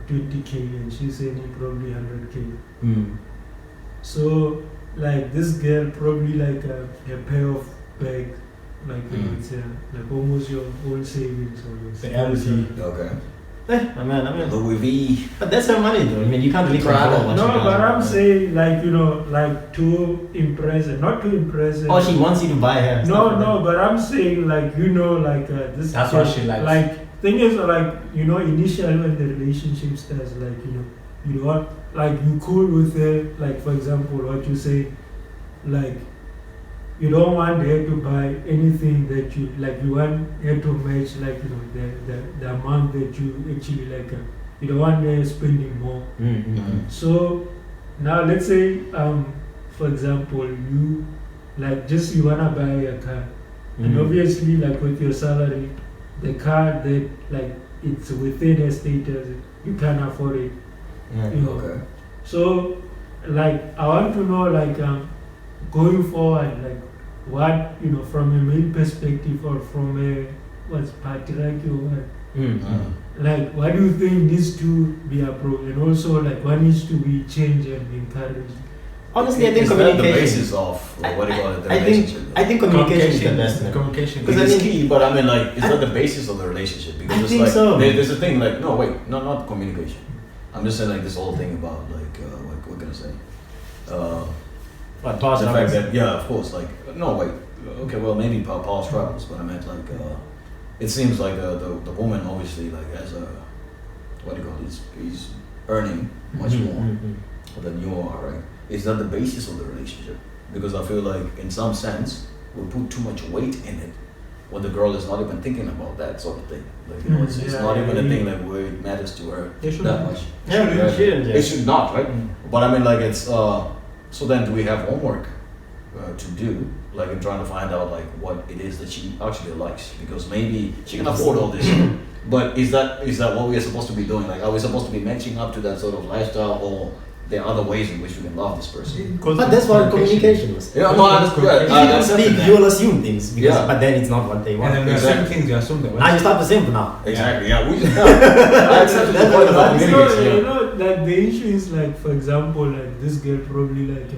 Speaker 4: 20K and she's earning probably 100K. So like this girl probably like a pair of bag, like it's like almost your own savings or
Speaker 2: The LG.
Speaker 3: Okay.
Speaker 1: I mean,
Speaker 3: Louis V.
Speaker 1: but that's her money though. I mean, you can't really control what
Speaker 4: No,
Speaker 1: she does.
Speaker 4: but I'm saying like you know like to impress her, not to impress her.
Speaker 1: Oh, she wants you to buy her.
Speaker 4: No, but I'm saying like you know like this.
Speaker 2: That's what she likes.
Speaker 4: Like thing is like you know initially when the relationship starts like you know what like you cool with her like for example what you say like you don't want her to buy anything that you like you want her to match like you know the amount that you actually like you don't want her spending more. So now let's say for example you like just you wanna buy a car and obviously like with your salary the car that like it's within a status, you can't afford it. You know.
Speaker 3: Okay.
Speaker 4: So, like, I want to know, like, going forward, like, what, you know, from a male perspective or from a, what's patriarchy or what, like, what do you think needs to be approved, and also, like, what needs to be changed and encouraged?
Speaker 1: Honestly, I think
Speaker 3: Is that
Speaker 1: communication.
Speaker 3: the basis of what do you call it? The
Speaker 1: I
Speaker 3: relationship.
Speaker 1: I think communication is the best. man.
Speaker 2: Communication.
Speaker 1: Because
Speaker 3: It
Speaker 1: I
Speaker 3: is
Speaker 1: mean-
Speaker 3: key, but I mean, like, is that the basis of the relationship? Because
Speaker 1: I
Speaker 3: it's
Speaker 1: think
Speaker 3: like
Speaker 1: so.
Speaker 3: there's a thing like no, wait, no, not communication. I'm just saying like this whole thing about like what can I say?
Speaker 1: What, past
Speaker 3: The fact
Speaker 1: numbers?
Speaker 3: that yeah, of course, like no, wait, okay, well maybe Paul struggles, but I meant like it seems like the woman obviously like has a what do you call it? He's earning much more than you are, right? Is that the basis of the relationship? Because I feel like in some sense we put too much weight in it when the girl is not even thinking about that sort of thing. Like you know, it's
Speaker 4: Yeah,
Speaker 3: not even a
Speaker 4: yeah.
Speaker 3: thing like where it matters to her
Speaker 2: They should
Speaker 3: that
Speaker 2: not.
Speaker 3: much.
Speaker 1: Yeah,
Speaker 3: Yeah.
Speaker 1: it shouldn't.
Speaker 3: It should not, right? But I mean, like it's so then do we have homework to do, like in trying to find out like what it is that she actually likes? Because maybe she can afford all this, but is that what we are supposed to be doing? Like, are we supposed to be matching up to that sort of lifestyle, or there are other ways in which we can love this person?
Speaker 1: But that's what communication was.
Speaker 3: Yeah, no, I understand.
Speaker 1: If you don't speak, you will assume things, because,
Speaker 3: Yeah.
Speaker 1: but then it's not what they
Speaker 2: And
Speaker 1: want.
Speaker 2: then there are
Speaker 3: Exactly.
Speaker 2: some things you assume that
Speaker 1: Now you start the simp now.
Speaker 3: Exactly. Yeah, we just. I accept the point about
Speaker 4: But
Speaker 3: communication.
Speaker 4: you know, like the issue is like, for example, like this girl probably like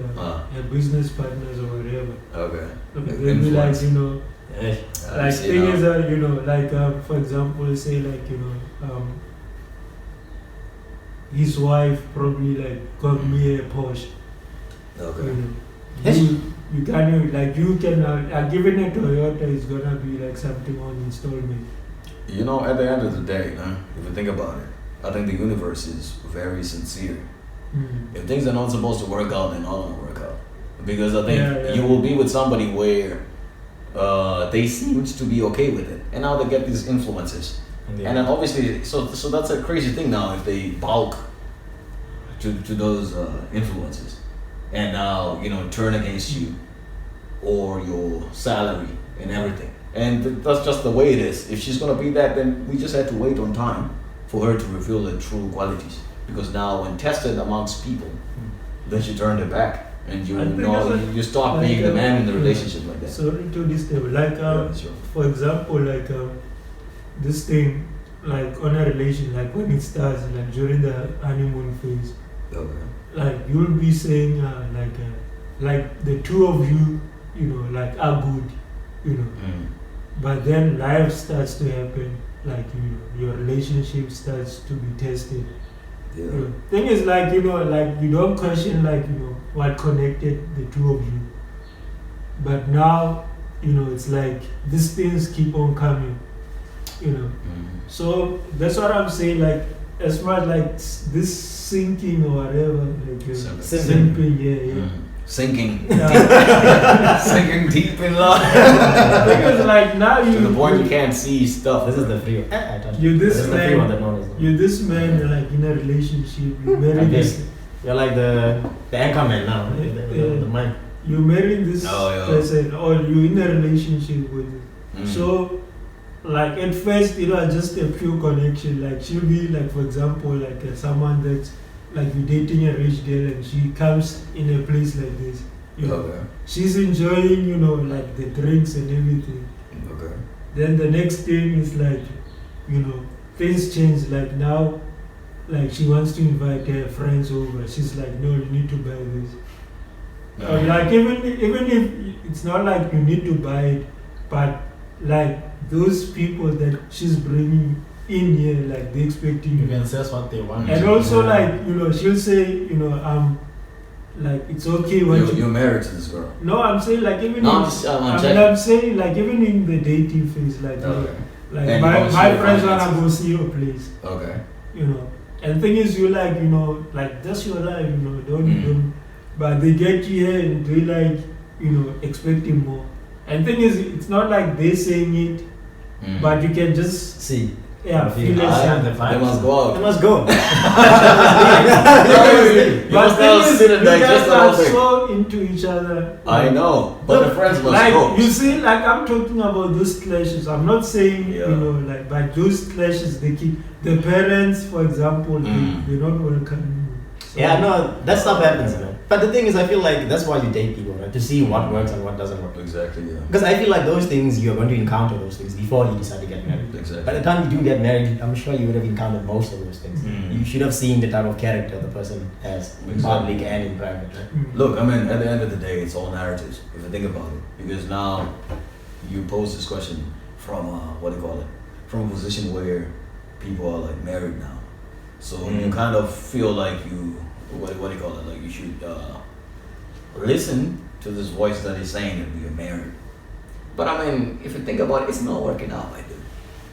Speaker 4: her business partners or whatever.
Speaker 3: Okay.
Speaker 4: Okay,
Speaker 3: Like
Speaker 4: they'll be like,
Speaker 3: influence.
Speaker 4: you know,
Speaker 1: Yeah.
Speaker 4: like
Speaker 3: see
Speaker 4: thing
Speaker 3: now.
Speaker 4: is you know, like for example, say like you know, his wife probably like got me a Porsche.
Speaker 3: Okay.
Speaker 4: You know,
Speaker 1: Yes.
Speaker 4: you can like you can giving a Toyota is gonna be like something on installment.
Speaker 3: You know, at the end of the day, if you think about it, I think the universe is very sincere. If things are not supposed to work out, they're not gonna work out. Because I think
Speaker 4: Yeah, yeah.
Speaker 3: you will be with somebody where they seem to be okay with it, and now they get these influences, and then obviously, so that's a crazy thing now if they bulk to those influences, and now you know turn against you or your salary and everything, and that's just the way it is. If she's gonna be that, then we just had to wait on time for her to reveal her true qualities. Because now, when tested amongst people, then she turned it back, and you
Speaker 4: I think
Speaker 3: know
Speaker 4: that's what-
Speaker 3: you stop
Speaker 4: like,
Speaker 3: being the man in the
Speaker 4: yeah.
Speaker 3: relationship like that.
Speaker 4: Sorry to disturb. Like
Speaker 3: Yeah, sure.
Speaker 4: for example, like this thing, like on a relation, like when it starts, like during the honeymoon phase,
Speaker 3: Okay.
Speaker 4: like you'll be saying like the two of you, you know, like are good, you know, but then life starts to happen, like you know, your relationship starts to be tested.
Speaker 3: Yeah.
Speaker 4: You know, thing is like you know, like you don't question like you know what connected the two of you, but now you know it's like these things keep on coming, you know. So that's what I'm saying. Like as much like this sinking or whatever, like
Speaker 3: Simping.
Speaker 4: simping, yeah.
Speaker 3: Sinking,
Speaker 4: Yeah.
Speaker 3: sinking deep in love
Speaker 4: Because like now
Speaker 3: to the point you
Speaker 4: you
Speaker 3: can't see stuff.
Speaker 1: This is the free one. I touched
Speaker 4: You
Speaker 1: it.
Speaker 4: this
Speaker 1: This is the free
Speaker 4: man-
Speaker 1: one that no one is.
Speaker 4: you this man like in a relationship, you marry
Speaker 1: Like
Speaker 4: this,
Speaker 1: this. You're like the anchor man now.
Speaker 4: Yeah.
Speaker 1: The mic.
Speaker 4: you marry this
Speaker 3: Oh, yeah.
Speaker 4: person, or you in a relationship with it.
Speaker 3: Mm.
Speaker 4: So, like at first, you know, just a pure connection. Like she'll be like, for example, like someone that's like you dating a rich girl, and she comes in a place like this. You know,
Speaker 3: Okay.
Speaker 4: she's enjoying, you know, like the drinks and everything.
Speaker 3: Okay.
Speaker 4: Then the next thing is like, you know, things change. Like now, like she wants to invite her friends over. She's like, no, you need to buy this. Like even if it's not like you need to buy it, but like those people that she's bringing in here, like they expecting
Speaker 2: you
Speaker 4: you.
Speaker 2: can sense what they want.
Speaker 4: And also like, you know, she'll say, you know, like it's okay when
Speaker 3: You're married to this girl.
Speaker 4: no, I'm saying like even
Speaker 3: No,
Speaker 4: in,
Speaker 3: I'm just I'm
Speaker 4: I mean, I'm saying like even in the dating phase, like
Speaker 3: Okay.
Speaker 4: like
Speaker 3: And
Speaker 4: my
Speaker 3: you wanna see
Speaker 4: my
Speaker 3: your
Speaker 4: friends wanna
Speaker 3: finances.
Speaker 4: go see your place,
Speaker 3: Okay.
Speaker 4: you know. And thing is, you like, you know, like that's your life, you know. Don't
Speaker 3: Mm.
Speaker 4: don't. But they get you here and they like, you know, expecting more. And thing is, it's not like they saying it,
Speaker 3: Mm.
Speaker 4: but you can just
Speaker 1: See.
Speaker 4: feel it.
Speaker 3: Ah,
Speaker 2: the
Speaker 3: they must go
Speaker 1: I
Speaker 3: out.
Speaker 1: must go.
Speaker 3: No, must
Speaker 4: thing
Speaker 3: now
Speaker 4: is,
Speaker 3: sit and
Speaker 4: you guys
Speaker 3: digest the whole
Speaker 4: are
Speaker 3: thing.
Speaker 4: so into each other.
Speaker 3: I know, but
Speaker 4: Look,
Speaker 3: the friends must
Speaker 4: like
Speaker 3: go.
Speaker 4: you see, like I'm talking about those clashes. I'm not saying
Speaker 3: Yeah.
Speaker 4: you know, like, but those clashes they keep the parents, for example, they're not welcoming. So,
Speaker 1: Yeah, no, that stuff happens, man. But the thing is, I feel like that's why you date people, right? To see what works and what doesn't work.
Speaker 3: Exactly, yeah.
Speaker 1: Because I feel like those things, you're going to encounter those things before you decide to get married.
Speaker 3: Exactly.
Speaker 1: By the time you do get married, I'm sure you would have encountered most of those things.
Speaker 3: Mm.
Speaker 1: You should have seen the type of character the person has in
Speaker 3: Exactly.
Speaker 1: public and in private, right?
Speaker 3: Look, I mean, at the end of the day, it's all narratives, if you think about it. Because now, you pose this question from, what do you call it? From a position where people are, like, married now. So you kind of feel like you, what do you call it? Like, you should listen to this voice that is saying that we are married. But I mean, if you think about it, it's not working out, my dude.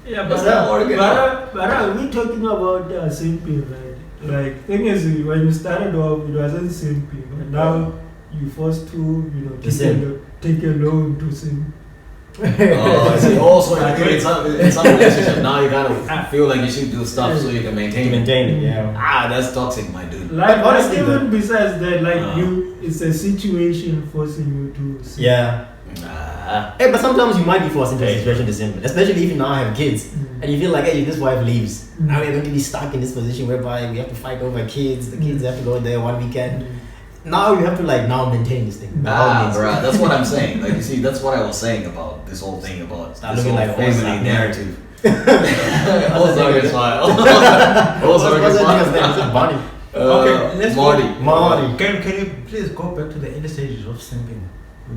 Speaker 4: Yeah,
Speaker 3: It's not working out.
Speaker 4: but are we talking about simping, right? Like, thing is, when you started off, it wasn't simping, but now you forced to, you know, take a loan to simp.
Speaker 3: I see. Also, in some relationship, now you kind of feel like you should do stuff so you can maintain it.
Speaker 1: Maintain it, yeah.
Speaker 3: That's toxic, my dude.
Speaker 4: Like,
Speaker 1: But honestly,
Speaker 4: even besides that, like
Speaker 3: Uh.
Speaker 4: it's a situation forcing you to simp.
Speaker 1: Yeah. Hey, but sometimes you might be forced into a situation to simp, especially if you now have kids and you feel like, hey, this wife leaves. Now we're going to be stuck in this position whereby we have to fight over kids. The kids have to go there one weekend. Now you have to now maintain this thing.
Speaker 3: Bruh, that's what I'm saying. Like, you see, that's what I was saying about this whole thing about
Speaker 1: Start
Speaker 3: this
Speaker 1: looking
Speaker 3: whole
Speaker 1: like
Speaker 3: family
Speaker 1: Ozark,
Speaker 3: narrative. Ozark is fine. Ozark
Speaker 1: What's
Speaker 3: is
Speaker 1: that nigga's name?
Speaker 3: fine.
Speaker 1: Is it Bonnie?
Speaker 2: Okay, let's
Speaker 3: Marty.
Speaker 2: go.
Speaker 1: Marty.
Speaker 2: Can you please go back to the early stages of simping?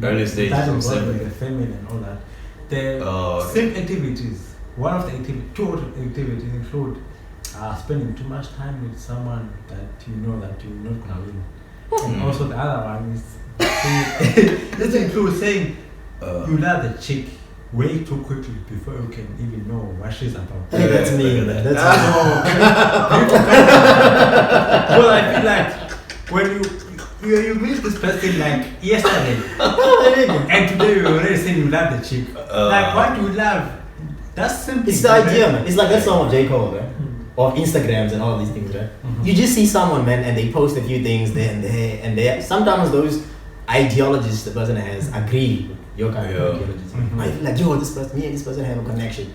Speaker 3: Early stages
Speaker 2: That
Speaker 3: of
Speaker 2: involved
Speaker 3: simping.
Speaker 2: with the family and all that. The
Speaker 3: Okay.
Speaker 2: simp activities. One of the two activities include spending too much time with someone that you know that you're not gonna win. And also the other one is let's include saying you love the chick way too quickly before you can even know what she's about.
Speaker 1: I think that's me.
Speaker 3: Look at that.
Speaker 1: That's
Speaker 2: Well, I feel like when you meet this person like yesterday, and today you already saying you love the chick. Like what you love, that's simple.
Speaker 1: It's the idea, man. It's like that song of J. Cole, right? Of Instagrams and all these things, right? You just see someone, man, and they post a few things there and there and there. Sometimes those ideologies the person has agree with your kind of ideologies. I feel like, yo, this person, me and this person have a connection.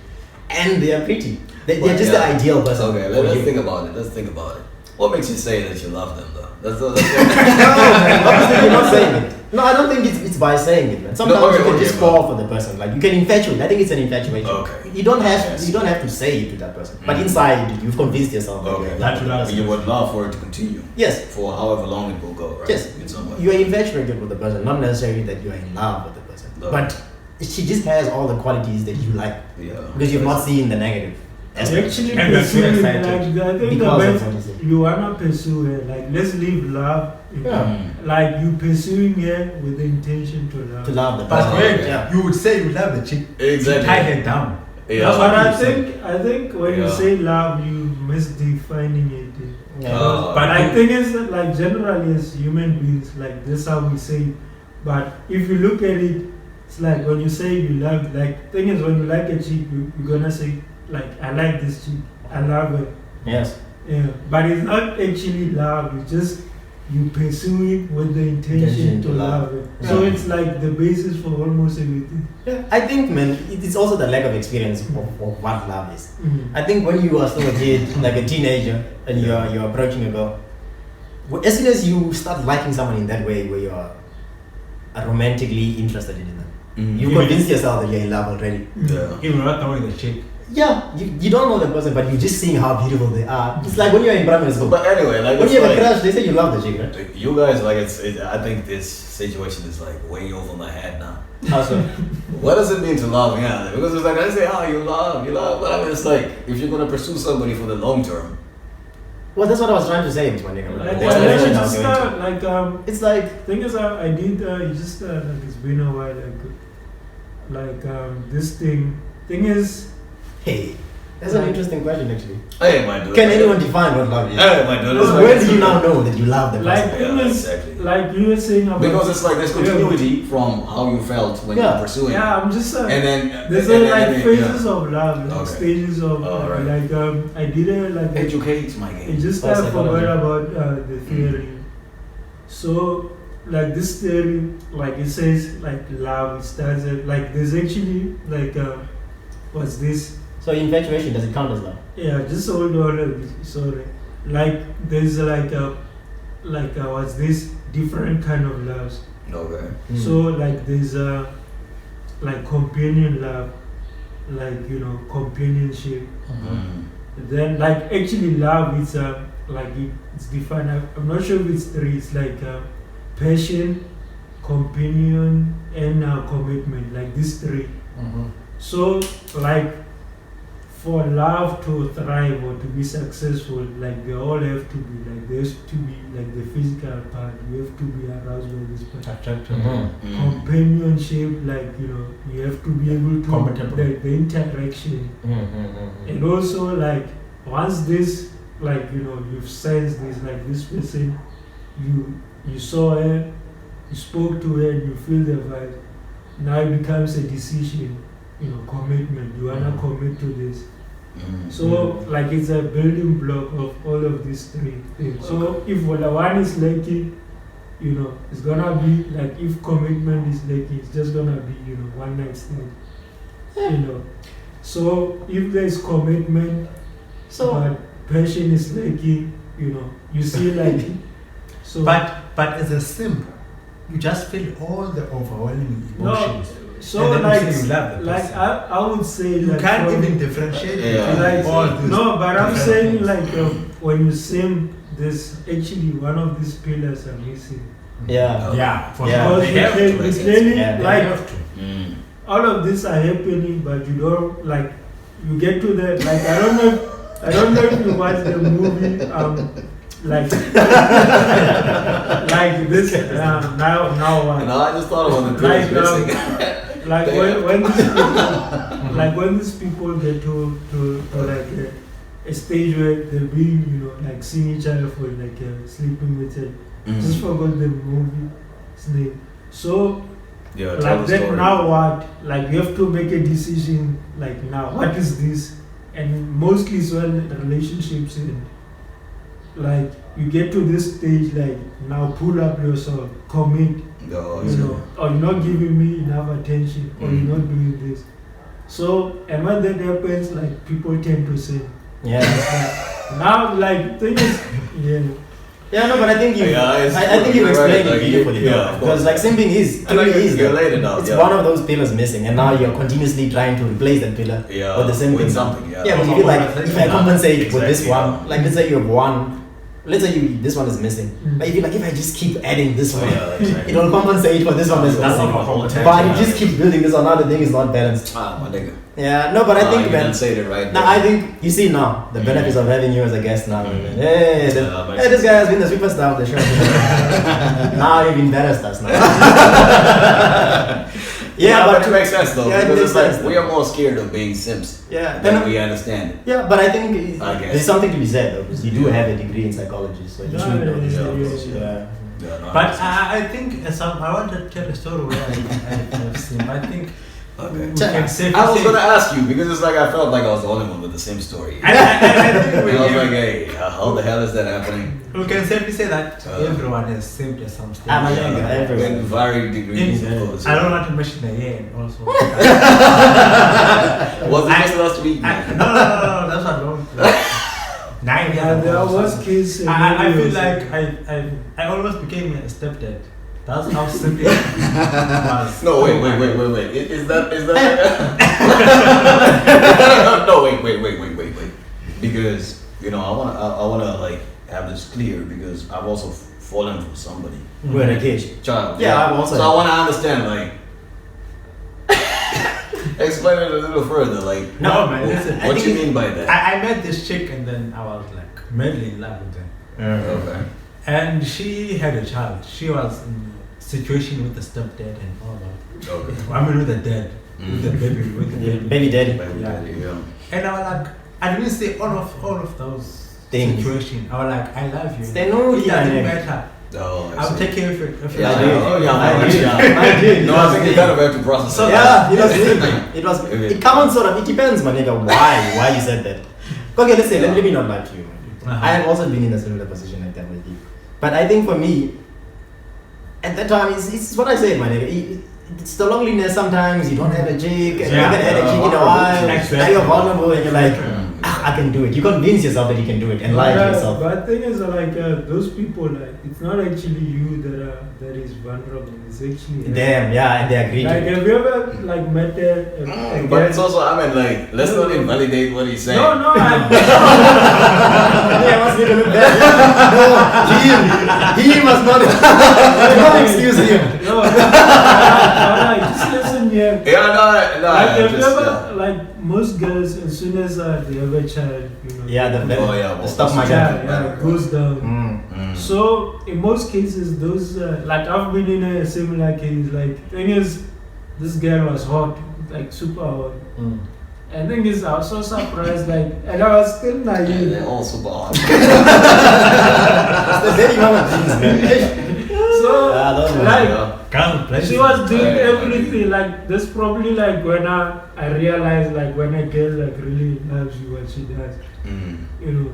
Speaker 1: And they are pretty. They're just the ideal person.
Speaker 3: Okay,
Speaker 1: for
Speaker 3: let's
Speaker 1: you.
Speaker 3: think about it. Let's think about it. What makes you say that you love them, though? That's what.
Speaker 1: Obviously, you're not saying it. No, I don't think it's by saying it, man. Sometimes you can just fall for the person. Like, you can infatuate. I think it's an infatuation.
Speaker 3: Okay.
Speaker 1: You don't have to say it to that person. But inside, you've convinced yourself. That
Speaker 3: Okay.
Speaker 1: you're
Speaker 2: That you love
Speaker 3: You would love for it to continue.
Speaker 1: Yes.
Speaker 3: For however long it will go, right?
Speaker 1: Yes.
Speaker 3: In some way.
Speaker 1: You are infatuated with the person, not necessarily that you are in love with the person.
Speaker 3: No.
Speaker 1: But she just has all the qualities that you like
Speaker 3: Yeah.
Speaker 1: because you've not seen the negative.
Speaker 4: Actually,
Speaker 1: And that's
Speaker 4: pursuing,
Speaker 1: your
Speaker 4: like,
Speaker 1: advantage.
Speaker 4: I think the
Speaker 1: Because of
Speaker 4: best
Speaker 1: what you say.
Speaker 4: you wanna pursue her. Like, let's live love.
Speaker 1: Yeah.
Speaker 4: Like, you pursuing her with the intention to love.
Speaker 1: To love the
Speaker 2: But
Speaker 1: person.
Speaker 2: wait,
Speaker 1: Yeah.
Speaker 2: you would say you love the chick.
Speaker 3: Exactly.
Speaker 2: Tie her down.
Speaker 3: Yeah.
Speaker 4: But I
Speaker 2: what you
Speaker 4: think when you
Speaker 3: Yeah.
Speaker 4: say love, you misdefining it.
Speaker 1: Yeah.
Speaker 4: But I think it's like generally as human beings, like this how we say it. But if you look at it, it's like when you say you love, like thing is when you like a chick, you're gonna say like I like this chick, I love her.
Speaker 1: Yes.
Speaker 4: Yeah. But it's not actually love. It's just you pursue it with the intention to love her. So
Speaker 1: Yeah.
Speaker 4: it's like the basis for almost everything.
Speaker 1: Yeah. I think, man, it's also the lack of experience of what love is. I think when you are still a kid, like a teenager, and you're approaching a girl, as soon as you start liking someone in that way, where you are romantically interested in them, you convince yourself that you're in love already.
Speaker 3: Yeah.
Speaker 2: Even not knowing the chick.
Speaker 1: Yeah, you don't know the person, but you're just seeing how beautiful they are. It's like when you're in primary school.
Speaker 3: But anyway, like
Speaker 1: When
Speaker 3: it's
Speaker 1: you have a
Speaker 3: like,
Speaker 1: crush, they say you love the chick, right?
Speaker 3: you guys like I think this situation is like way over my head now.
Speaker 1: How so?
Speaker 3: What does it mean to love? Yeah, because it's like I say, you love, but I mean it's like if you're gonna pursue somebody for the long term.
Speaker 1: Well, that's what I was trying to say, my nigga.
Speaker 4: Like,
Speaker 1: The explanation I was
Speaker 4: just,
Speaker 1: going to. It's like,
Speaker 4: thing is, I did just like it's been a while ago. Like this thing is
Speaker 1: hey, that's an interesting question actually.
Speaker 3: Hey, my dude.
Speaker 1: Can anyone define what love is?
Speaker 3: Hey, my dude. it's
Speaker 4: No,
Speaker 3: like-
Speaker 1: When do you now know that you love the
Speaker 4: like
Speaker 1: person?
Speaker 4: thing
Speaker 3: Yeah,
Speaker 4: is
Speaker 3: exactly.
Speaker 4: like you were saying about
Speaker 3: Because it's like there's continuity from how you felt when you
Speaker 1: Yeah.
Speaker 3: were pursuing.
Speaker 4: yeah, I'm just
Speaker 3: And then
Speaker 4: there's
Speaker 3: and
Speaker 4: like
Speaker 3: then-
Speaker 4: phases of love, like
Speaker 3: Okay.
Speaker 4: stages of
Speaker 3: Oh, right.
Speaker 4: like I did it like
Speaker 3: Educate my
Speaker 4: I
Speaker 3: game.
Speaker 4: just
Speaker 1: Oh,
Speaker 4: I
Speaker 1: psychology.
Speaker 4: forgot about the theory. So like this theory, like it says like love it starts at, like there's actually like what's this?
Speaker 1: So infatuation, does it count as love?
Speaker 4: Yeah, just hold on. Sorry, like there's like what's this? Different kind of loves.
Speaker 3: Okay.
Speaker 4: So like there's like companion love, like companionship.
Speaker 3: Mm.
Speaker 4: Then like actually love is like it's defined. I'm not sure if it's three. It's like passion, companion, and commitment. Like these three. So like for love to thrive or to be successful, like they all have to be like there has to be like the physical part. You have to be aroused by this part.
Speaker 2: Attractive.
Speaker 4: Companionship, like you have to be able to
Speaker 2: Compatible.
Speaker 4: the interaction. And also like once this like you've sensed this, like this person, you saw her, you spoke to her, and you feel the vibe. Now it becomes a decision, commitment. You wanna commit to this. So like it's a building block of all of these three things. So if one is lacking, it's gonna be like if commitment is lacking, it's just gonna be one night stand. So if there's commitment, but passion is lacking, you see like so.
Speaker 2: But as a simp, you just feel all the overwhelming emotions.
Speaker 4: So
Speaker 2: and then
Speaker 4: like,
Speaker 2: you say you love the person.
Speaker 4: I would say
Speaker 2: You
Speaker 4: like
Speaker 2: can't
Speaker 4: for-
Speaker 2: even differentiate
Speaker 3: Yeah.
Speaker 4: like
Speaker 2: all these
Speaker 4: no, but I'm
Speaker 2: different
Speaker 4: saying
Speaker 2: things.
Speaker 4: like when you sing, there's actually one of these pillars are missing.
Speaker 1: Yeah.
Speaker 2: Yeah, for
Speaker 1: Yeah.
Speaker 2: sure.
Speaker 4: Because
Speaker 2: They have to.
Speaker 4: it's clearly
Speaker 1: Yeah, they
Speaker 4: like
Speaker 2: have to.
Speaker 4: all of these are happening, but you don't like you get to the like I don't know if you watch the movie like like this now what?
Speaker 3: No, I just thought about the
Speaker 4: Like,
Speaker 3: pillars missing.
Speaker 4: Like when these people, like when these people get to like a stage where they're being like seeing each other for like sleeping with it. Just forgot the movie's name. So
Speaker 3: Yeah, tell
Speaker 4: like
Speaker 3: the
Speaker 4: that
Speaker 3: story.
Speaker 4: now what? Like you have to make a decision. Like now what is this? And mostly it's when relationships end. Like you get to this stage, like now pull up yourself, commit.
Speaker 3: Oh,
Speaker 4: Or you're not giving me enough attention, or you're not doing this. So, and when that happens, like people tend to say,
Speaker 1: Yeah.
Speaker 4: now, like thing is, yeah.
Speaker 1: Yeah, no, but I think you,
Speaker 3: Yeah, it's
Speaker 1: I think
Speaker 3: true,
Speaker 1: you
Speaker 3: you're right,
Speaker 1: explained
Speaker 3: like,
Speaker 1: it beautifully,
Speaker 3: yeah,
Speaker 1: though.
Speaker 3: of
Speaker 1: Because
Speaker 3: course.
Speaker 1: like simping is,
Speaker 3: And I
Speaker 1: truly is,
Speaker 3: you're
Speaker 1: that
Speaker 3: laid it out,
Speaker 1: it's
Speaker 3: yeah.
Speaker 1: one of those pillars missing, and now you're continuously trying to replace that pillar
Speaker 3: Yeah,
Speaker 1: with the same
Speaker 3: with
Speaker 1: thing.
Speaker 3: something, yeah.
Speaker 1: Yeah, but you feel like if I compensate with this
Speaker 3: Exactly,
Speaker 1: one,
Speaker 3: yeah.
Speaker 1: like let's say you have one, let's say this one is missing,
Speaker 4: Mm.
Speaker 1: but you feel like if I just keep adding this one,
Speaker 3: Yeah, exactly.
Speaker 1: it will compensate for this one that's
Speaker 3: That's
Speaker 1: missing.
Speaker 3: not the whole attention,
Speaker 1: But you
Speaker 3: yeah.
Speaker 1: just keep building this one, now the thing is not balanced.
Speaker 3: Ah, my nigga.
Speaker 1: Yeah, no, but I think
Speaker 3: you
Speaker 1: man.
Speaker 3: didn't say it right.
Speaker 1: Now
Speaker 3: there.
Speaker 1: I think you see now the benefits of having you as a guest now.
Speaker 3: Mm.
Speaker 1: Hey,
Speaker 3: Yeah, makes
Speaker 1: hey, this guy has been the superstar of the show. Now you've embarrassed us now.
Speaker 3: Yeah,
Speaker 1: but
Speaker 3: but it makes sense though,
Speaker 1: Yeah, it
Speaker 3: because
Speaker 1: makes
Speaker 3: it's like
Speaker 1: sense,
Speaker 3: we
Speaker 1: though.
Speaker 3: are more scared of being simps
Speaker 1: yeah,
Speaker 3: than
Speaker 1: then,
Speaker 3: we understand it.
Speaker 1: yeah, but I think
Speaker 3: I guess.
Speaker 1: there's something to be said though, because you do
Speaker 3: Yeah.
Speaker 1: have a degree in psychology, so you
Speaker 4: Yeah,
Speaker 1: should know this.
Speaker 3: yeah,
Speaker 1: stuff.
Speaker 3: of course,
Speaker 1: Yeah.
Speaker 3: Yeah, no,
Speaker 2: But
Speaker 3: makes sense.
Speaker 2: I think I want to tell a story where I've seen. I think
Speaker 3: Okay.
Speaker 2: we can safely
Speaker 3: I was
Speaker 2: say-
Speaker 3: gonna ask you because it's like I felt like I was the only one with the same story.
Speaker 2: I think we
Speaker 3: And I was
Speaker 2: can-
Speaker 3: like, hey, how the hell is that happening?
Speaker 2: we can safely say that everyone has simped at some stage.
Speaker 1: I'm a nigga, everyone.
Speaker 3: In varying degrees,
Speaker 1: Yeah.
Speaker 3: of course.
Speaker 2: I don't want to mention the year also.
Speaker 3: Was it just last week?
Speaker 2: No, that's not long. 9 years
Speaker 4: Yeah, there
Speaker 2: ago or
Speaker 4: was
Speaker 2: something.
Speaker 4: kids.
Speaker 2: I feel like I almost became a stepdad. That's how simple it was.
Speaker 3: No, wait. Is that no, wait. Because I wanna like have this clear because I've also fallen for somebody.
Speaker 1: We're a kid.
Speaker 3: Child.
Speaker 1: Yeah, I've also-
Speaker 3: So I wanna understand like. Explain it a little further, like.
Speaker 2: No, man, listen.
Speaker 3: What do you mean by that?
Speaker 2: I met this chick and then I was like madly in love with her.
Speaker 3: Okay.
Speaker 2: And she had a child. She was in a situation with the stepdad and all that.
Speaker 3: Okay.
Speaker 2: I mean with the dad, with the baby, with the
Speaker 1: Yeah,
Speaker 2: baby.
Speaker 1: baby daddy.
Speaker 3: Yeah.
Speaker 2: And I was like, I didn't say all of those
Speaker 1: Things.
Speaker 2: situations. I was like, I love you.
Speaker 1: They know
Speaker 2: It
Speaker 1: you
Speaker 2: doesn't
Speaker 1: are-
Speaker 2: matter.
Speaker 3: Oh, I
Speaker 2: I'll
Speaker 3: see.
Speaker 2: take care of it.
Speaker 3: Yeah,
Speaker 1: I did.
Speaker 3: I
Speaker 1: did. I did.
Speaker 3: No, I think you kind of have to process
Speaker 2: So-
Speaker 3: it.
Speaker 1: Yeah,
Speaker 3: Yeah.
Speaker 1: it was. It comes sort of. It depends, man. Nigga, why you said that? Okay, let's say. Let me not lie to you.
Speaker 2: Uh-huh.
Speaker 1: I have also been in a similar position like that with you, but I think for me, at that time, it's what I said, my nigga. It's the loneliness sometimes. You don't have a chick, and you haven't had a chick in a while. Now you're vulnerable, and you're like, I can do it. You convince yourself that you can do it and lie to yourself.
Speaker 4: But the thing is, like, those people, like, it's not actually you that is vulnerable. It's actually
Speaker 1: them, and they agree
Speaker 4: like,
Speaker 1: to it.
Speaker 4: have you ever, like, met a
Speaker 3: But it's also, I mean, like, let's not invalidate what he's saying.
Speaker 4: No,
Speaker 1: Yeah, must be the best. No, he must not. Don't excuse him.
Speaker 4: No, just listen here.
Speaker 3: Yeah, no,
Speaker 4: Like, have you
Speaker 3: just,
Speaker 4: ever, like, most girls, as soon as they have a child, you know,
Speaker 1: The stuff my
Speaker 4: it goes down. So, in most cases, those, like, I've been in a similar case. Like, thing is, this girl was hot, like, super hot. And thing is, I was so surprised, like, and I was still
Speaker 3: Yeah,
Speaker 4: naive.
Speaker 3: they're all super hot.
Speaker 1: That's the very moment things, man.
Speaker 4: So, like, she was doing
Speaker 3: Yeah,
Speaker 4: everything. Like, this probably, like, when I realized, like, when a girl, like, really loves you, what she does, you know.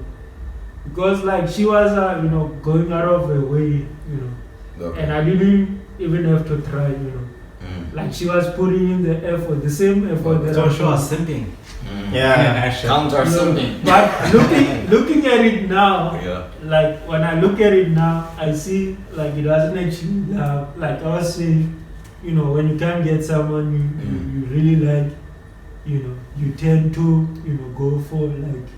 Speaker 4: Because, like, she was, you know, going out of her way, you know. And I didn't even have to try, you know. Like, she was putting in the effort, the same effort that
Speaker 2: So she was simping.
Speaker 3: Counter simping.
Speaker 4: But looking at it now,
Speaker 3: Yeah.
Speaker 4: like, when I look at it now, I see, like, it doesn't actually love. Like I was saying, you know, when you can't get someone you really like, you know, you tend to, you know, go for, like,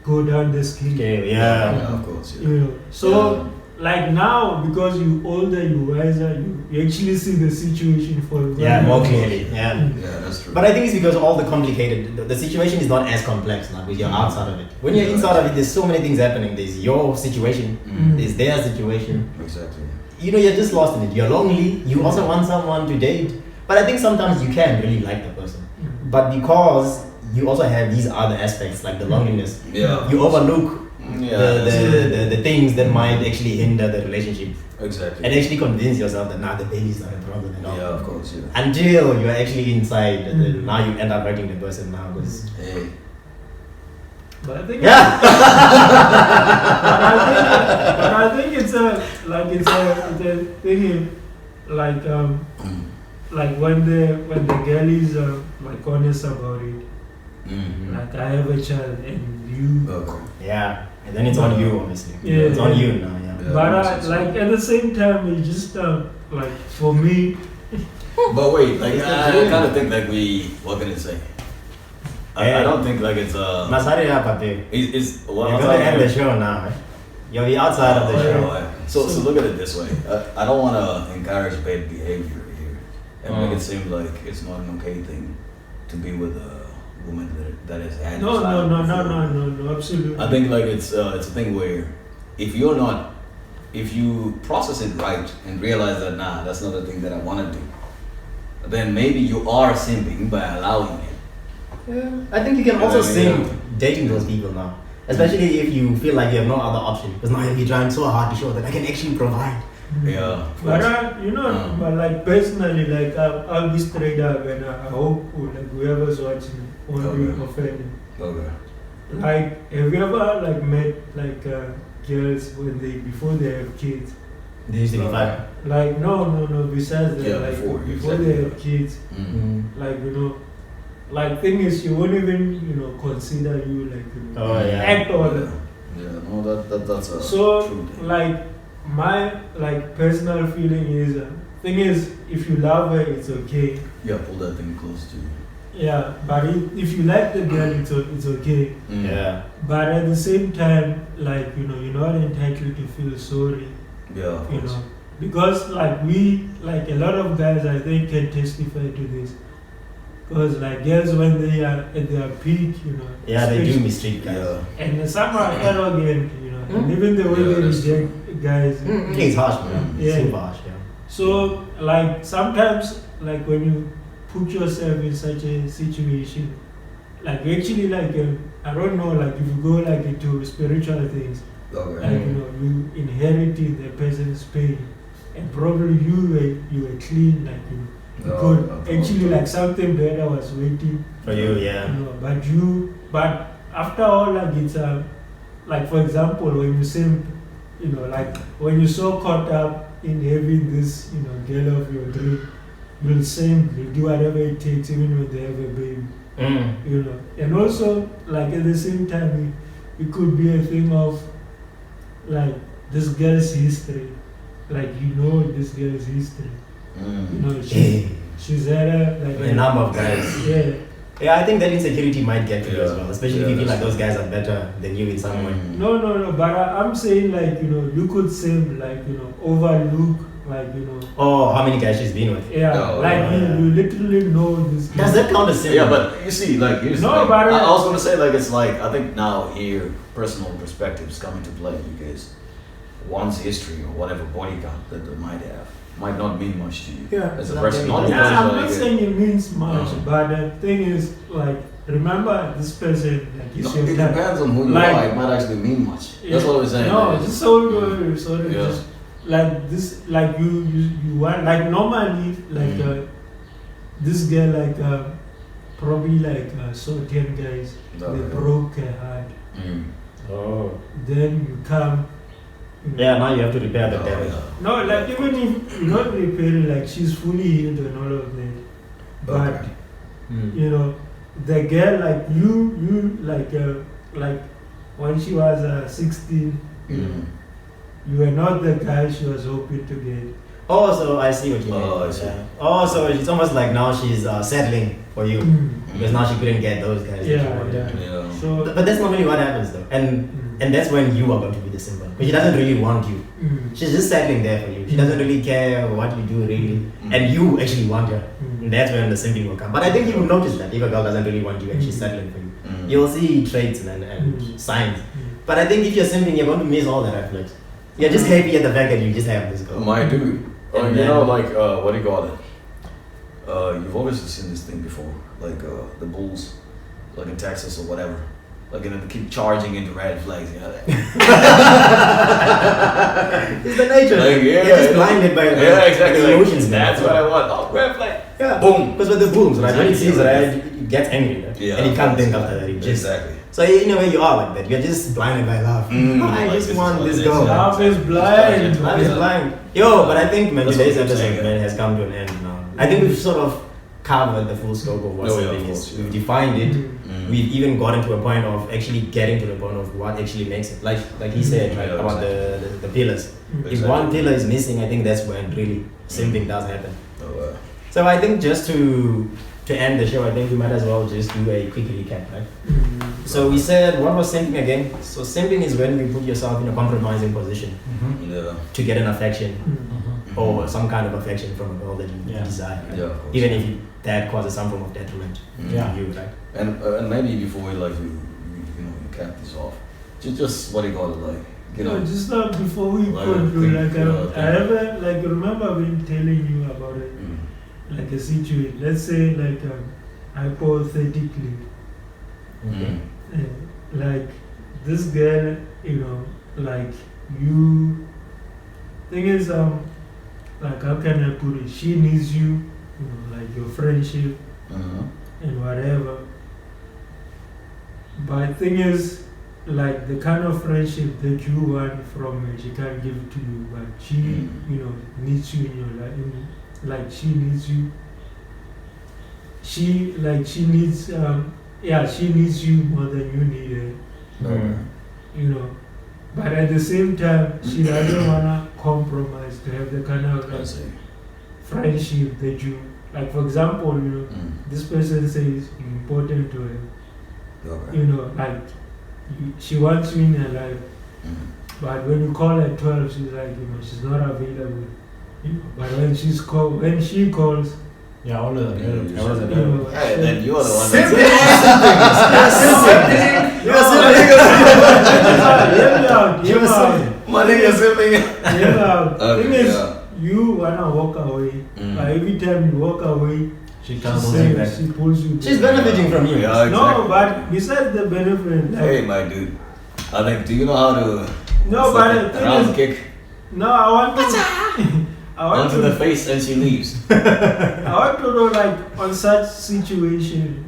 Speaker 4: go down the scale.
Speaker 1: Okay,
Speaker 3: Yeah, of course. Yeah.
Speaker 4: You know, so like now, because you older, you wiser, you actually see the situation for
Speaker 1: more clearly. Yeah,
Speaker 3: that's true.
Speaker 1: But I think it's because all the complicated, the situation is not as complex now because you're outside of it. When you're inside of it, there's so many things happening. There's your situation, there's their situation.
Speaker 3: Exactly.
Speaker 1: You know, you're just lost in it. You're lonely. You also want someone to date. But I think sometimes you can really like the person. But because you also have these other aspects like the loneliness, you overlook the things that might actually hinder the relationship.
Speaker 3: Exactly.
Speaker 1: And actually convince yourself that the baby's not a problem at all.
Speaker 3: Yeah, of course. Yeah.
Speaker 1: Until you're actually inside, and then now you end up hurting the person now. Because
Speaker 4: But I think
Speaker 1: yeah.
Speaker 4: but I think it's a thing like when the girl is like honest about it. Like, I have a child and you.
Speaker 1: Yeah, and then it's on you, obviously.
Speaker 4: Yeah,
Speaker 1: it's on you now. Yeah.
Speaker 4: But like at the same time, it's just like for me.
Speaker 3: But wait, like I kind of think like what can I say? I don't think like it's
Speaker 1: Masari Pape.
Speaker 3: It's
Speaker 1: You're gonna end the show now. Eh? You'll be outside of the show.
Speaker 3: So look at it this way. I don't want to encourage bad behavior here and make it seem like it's not an okay thing to be with a woman that has had.
Speaker 4: No, absolutely.
Speaker 3: I think like it's a thing where if you process it right and realize that that's not the thing that I want to do, then maybe you are simping by allowing it.
Speaker 1: Yeah, I think you can also simp dating those people now, especially if you feel like you have no other option. Because now you're trying so hard to show that I can actually provide.
Speaker 3: Yeah.
Speaker 4: But but like personally, like I'll be straight up, and I hope like whoever's watching won't be offended.
Speaker 3: Okay.
Speaker 4: Like, have you ever like met like girls before they have kids?
Speaker 1: They used to be fine.
Speaker 4: Like no. Besides that, like before they have kids, like like thing is you won't even consider you like act or
Speaker 3: that's a
Speaker 4: so
Speaker 3: true thing.
Speaker 4: like my like personal feeling is thing is if you love her it's okay.
Speaker 3: Yeah, pull that thing close to you.
Speaker 4: Yeah, but if you like the girl it's okay.
Speaker 1: Yeah.
Speaker 4: But at the same time, like you're not entitled to feel sorry.
Speaker 3: Yeah, of course.
Speaker 4: Because like a lot of guys I think can testify to this. Because like girls when they are at their peak,
Speaker 1: they do mistreat guys.
Speaker 3: Yeah.
Speaker 4: And some are arrogant, and even the way they reject guys.
Speaker 1: It's harsh, man.
Speaker 4: Yeah.
Speaker 1: Super harsh, yeah.
Speaker 4: So like sometimes like when you put yourself in such a situation, like actually like I don't know, like if you go like into spiritual things, like you inherited the person's pain, and probably you were clean, like good. Actually, like something better was waiting
Speaker 1: for you, yeah.
Speaker 4: But after all, like it's like for example, when you simp, like when you're so caught up in having this, girl of your dream, you'll do whatever it takes, even when they have a baby. And also, like at the same time, it could be a thing of like this girl's history, like this girl's history. She's had
Speaker 1: a number of guys. Yeah, I think that insecurity might get to you as well, especially if you feel like those guys are better than you in some way.
Speaker 4: No, but I'm saying like, you could say like, overlook, like,
Speaker 1: Oh, how many guys she's been with?
Speaker 4: Yeah, you literally know this.
Speaker 1: Does that count as simple?
Speaker 3: Yeah, but you see, like, here's the thing.
Speaker 4: but
Speaker 3: I was gonna say, like, it's like, I think now here, personal perspectives come into play because one's history or whatever body count that they might not mean much to you as a person.
Speaker 4: I'm not saying it means much, but the thing is, like, remember this person, like,
Speaker 3: it depends on who you are. It might actually mean much. That's what we're saying.
Speaker 4: No, just just like this, like you want, like normally, like this girl, like probably like saw 10 guys, they broke her heart.
Speaker 1: Oh.
Speaker 4: Then you come.
Speaker 1: Yeah, now you have to repair the damage.
Speaker 4: No, like even if you're not repairing, like she's fully healed and all of that. But the girl, like you like when she was 16, you were not the guy she was hoping to get.
Speaker 1: Oh, so I see what you mean.
Speaker 3: Oh, I see.
Speaker 1: Oh, so it's almost like now she's settling for you because now she couldn't get those guys.
Speaker 3: Yeah.
Speaker 4: So,
Speaker 1: but that's not really what happens though, and that's when you are going to be the simple because she doesn't really want you. She's just settling there for you. She doesn't really care what you do really, and you actually want her. And that's when the simping will come. But I think you will notice that if a girl doesn't really want you and she's settling for you, you'll see traits and signs. But I think if you're simping, you're going to miss all the red flags. You're just happy at the fact that you just have this girl.
Speaker 3: My dude. What do you call it? You've obviously seen this thing before, like the bulls, like in Texas or whatever. Like, they keep charging into red flags, you know that?
Speaker 1: It's the nature.
Speaker 3: Like,
Speaker 1: you're just blinded by
Speaker 3: exactly.
Speaker 1: the emotions.
Speaker 3: That's what I want. Oh, red flag.
Speaker 1: Yeah.
Speaker 3: Boom.
Speaker 1: Because with the booms, right? When he sees red, he gets angry, right?
Speaker 3: Yeah.
Speaker 1: And he can't think after that.
Speaker 3: Exactly.
Speaker 1: So in a way you are like that. You're just blinded by love. I just want this girl.
Speaker 4: Love is blind.
Speaker 1: Love is blind. Yo, but I think man, today's episode has come to an end now. I think we've sort of covered the full scope of what simping is. We've defined it. We've even gotten to a point of actually getting to the point of what actually makes it. Like he said, right, about the pillars. If one pillar is missing, I think that's when really simping does happen. So I think just to end the show, I think we might as well just do a quick recap, right? So we said, what was simping again? So simping is when you put yourself in a compromising position to get an affection or some kind of affection from a girl that you desire, right? Even if that causes some form of detriment to you, right?
Speaker 3: And maybe before we you cap this off, just what do you call it, like,
Speaker 4: just before we conclude, I ever remember been telling you about it, like a situation. Let's say hypothetically, like this girl, like you. Thing is, like how can I put it? She needs you, like your friendship and whatever. But thing is, like the kind of friendship that you want from her, she can't give it to you. But she, needs you in your life. Like she needs you. She needs she needs you more than you need her. But at the same time, she doesn't wanna compromise to have the kind of friendship that you like. For example, this person says you're important to her. Like she wants you in her life, but when you call at 12, she's like, she's not available. But when she calls,
Speaker 2: all of them.
Speaker 3: Hey, then you are the one
Speaker 1: Simping.
Speaker 4: Thing is, you wanna walk away. But every time you walk away,
Speaker 1: she pulls you back.
Speaker 4: She's
Speaker 1: benefiting from you.
Speaker 3: Yeah, exactly.
Speaker 4: No, but besides the benefit,
Speaker 3: hey, my dude. I think, do you know how to?
Speaker 4: No, but the thing is,
Speaker 3: kick.
Speaker 4: No, I want to.
Speaker 3: Onto the face and she leaves.
Speaker 4: I want to know, like, on such situation,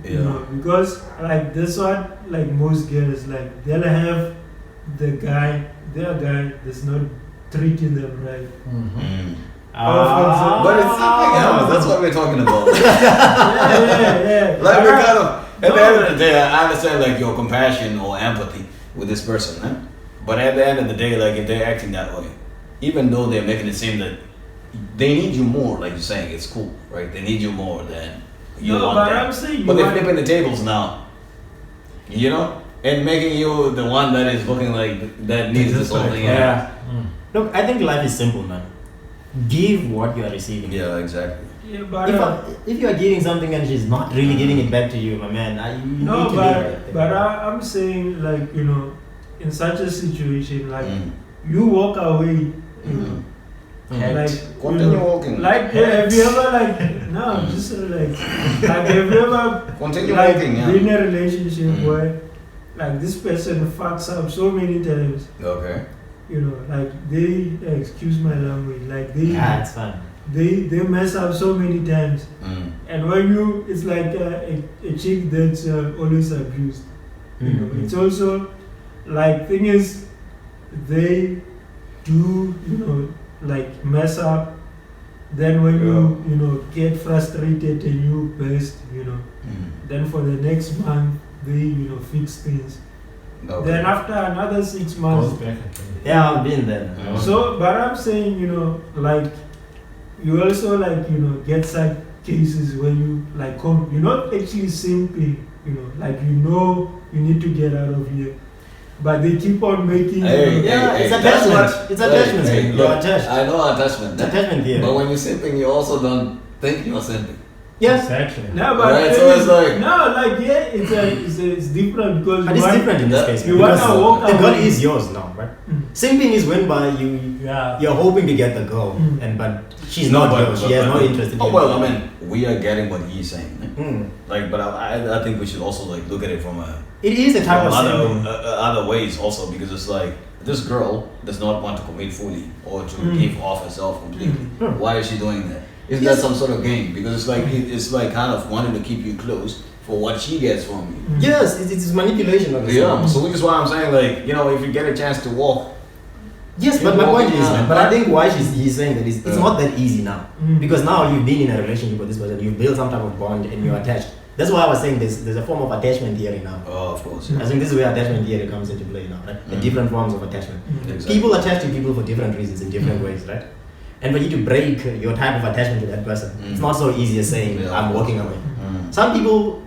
Speaker 4: because, like, this what, like, most girls, like, they'll have their guy that's not treating them right.
Speaker 3: But it's something else. That's what we're talking about.
Speaker 4: Yeah.
Speaker 3: Like we're kind of at the end of the day, I understand like your compassion or empathy with this person, eh? But at the end of the day, like if they're acting that way, even though they're making it seem that they need you more, like you're saying, it's cool, right? They need you more than you
Speaker 4: No,
Speaker 3: want
Speaker 4: but
Speaker 3: them.
Speaker 4: I'm saying
Speaker 3: But
Speaker 4: you
Speaker 3: they're
Speaker 4: want-
Speaker 3: flipping the tables now, you know, and making you the one that is looking like that needs this whole thing.
Speaker 1: Yeah. Look, I think life is simple, man. Give what you are receiving.
Speaker 3: Yeah, exactly.
Speaker 4: Yeah, but
Speaker 1: If you are giving something and she's not really giving it back to you, my man, you
Speaker 4: no,
Speaker 1: need to leave
Speaker 4: but
Speaker 1: it.
Speaker 4: I'm saying like in such a situation, like
Speaker 3: Mm.
Speaker 4: you walk away, like
Speaker 3: Continue walking.
Speaker 4: like have you ever like no, just like have you ever
Speaker 3: Continue
Speaker 4: like
Speaker 3: walking, yeah.
Speaker 4: been in a relationship where like this person fucks up so many times,
Speaker 3: Okay.
Speaker 4: like they excuse my language, like
Speaker 1: Yeah, it's fun.
Speaker 4: they mess up so many times,
Speaker 3: Mm.
Speaker 4: and when it's like a chick that's always abused. It's also like thing is they do like mess up, then when you get frustrated and you burst, then for the next month they fix things,
Speaker 3: Okay.
Speaker 4: then after another 6 months.
Speaker 1: Yeah, I've been there.
Speaker 4: So but I'm saying like you also like get such cases when you like you're not actually simping, like you need to get out of here, but they keep on making
Speaker 3: Hey,
Speaker 1: Yeah,
Speaker 3: hey,
Speaker 1: it's
Speaker 3: hey, that's
Speaker 1: attachment.
Speaker 3: what-
Speaker 1: It's attachment.
Speaker 3: Hey,
Speaker 1: You're
Speaker 3: look,
Speaker 1: attached.
Speaker 3: I know attachment.
Speaker 1: It's attachment theory.
Speaker 3: But when you're simping, you also don't think you're simping.
Speaker 1: Yes,
Speaker 2: Exactly.
Speaker 4: No, but
Speaker 3: Right, so it's like-
Speaker 4: it's different because
Speaker 1: but
Speaker 4: you
Speaker 1: it's
Speaker 4: want-
Speaker 1: different in this
Speaker 3: that-
Speaker 1: case.
Speaker 4: you
Speaker 1: because
Speaker 4: wanna walk
Speaker 1: the girl
Speaker 4: away.
Speaker 1: is yours now, right?
Speaker 4: Mm.
Speaker 1: Simping is when by
Speaker 2: Yeah.
Speaker 1: you're hoping to get the girl, but she's not yours. She has no interest in you.
Speaker 3: Oh well, I mean, we are getting what he's saying. Eh?
Speaker 1: Mm.
Speaker 3: Like, but I think we should also like look at it from
Speaker 1: It is a type of
Speaker 3: other
Speaker 1: simping.
Speaker 3: other ways also, because it's like this girl does not want to commit fully or to give off herself completely.
Speaker 1: Mm.
Speaker 3: Why is she doing that? Is
Speaker 1: Yes.
Speaker 3: that some sort of game? Because it's like it's like kind of wanting to keep you close for what she gets from you.
Speaker 1: Yes, it's manipulation of the
Speaker 3: Yeah, so which is why I'm saying like if you get a chance to walk.
Speaker 1: Yes, but my point is,
Speaker 3: Yeah.
Speaker 1: but I think why he's saying that is it's not that easy now.
Speaker 4: Mm.
Speaker 1: Because now you've been in a relationship with this person, you've built some type of bond and you're attached. That's why I was saying there's a form of attachment theory now.
Speaker 3: Oh, of course.
Speaker 1: I think this is where attachment theory comes into play now, right? The different forms of attachment.
Speaker 3: Exactly.
Speaker 1: People attach to people for different reasons in different ways, right? And for you to break your type of attachment to that person, it's not so easy as saying,
Speaker 3: Yeah,
Speaker 1: I'm
Speaker 3: of course.
Speaker 1: walking away.
Speaker 3: Mm.
Speaker 1: Some people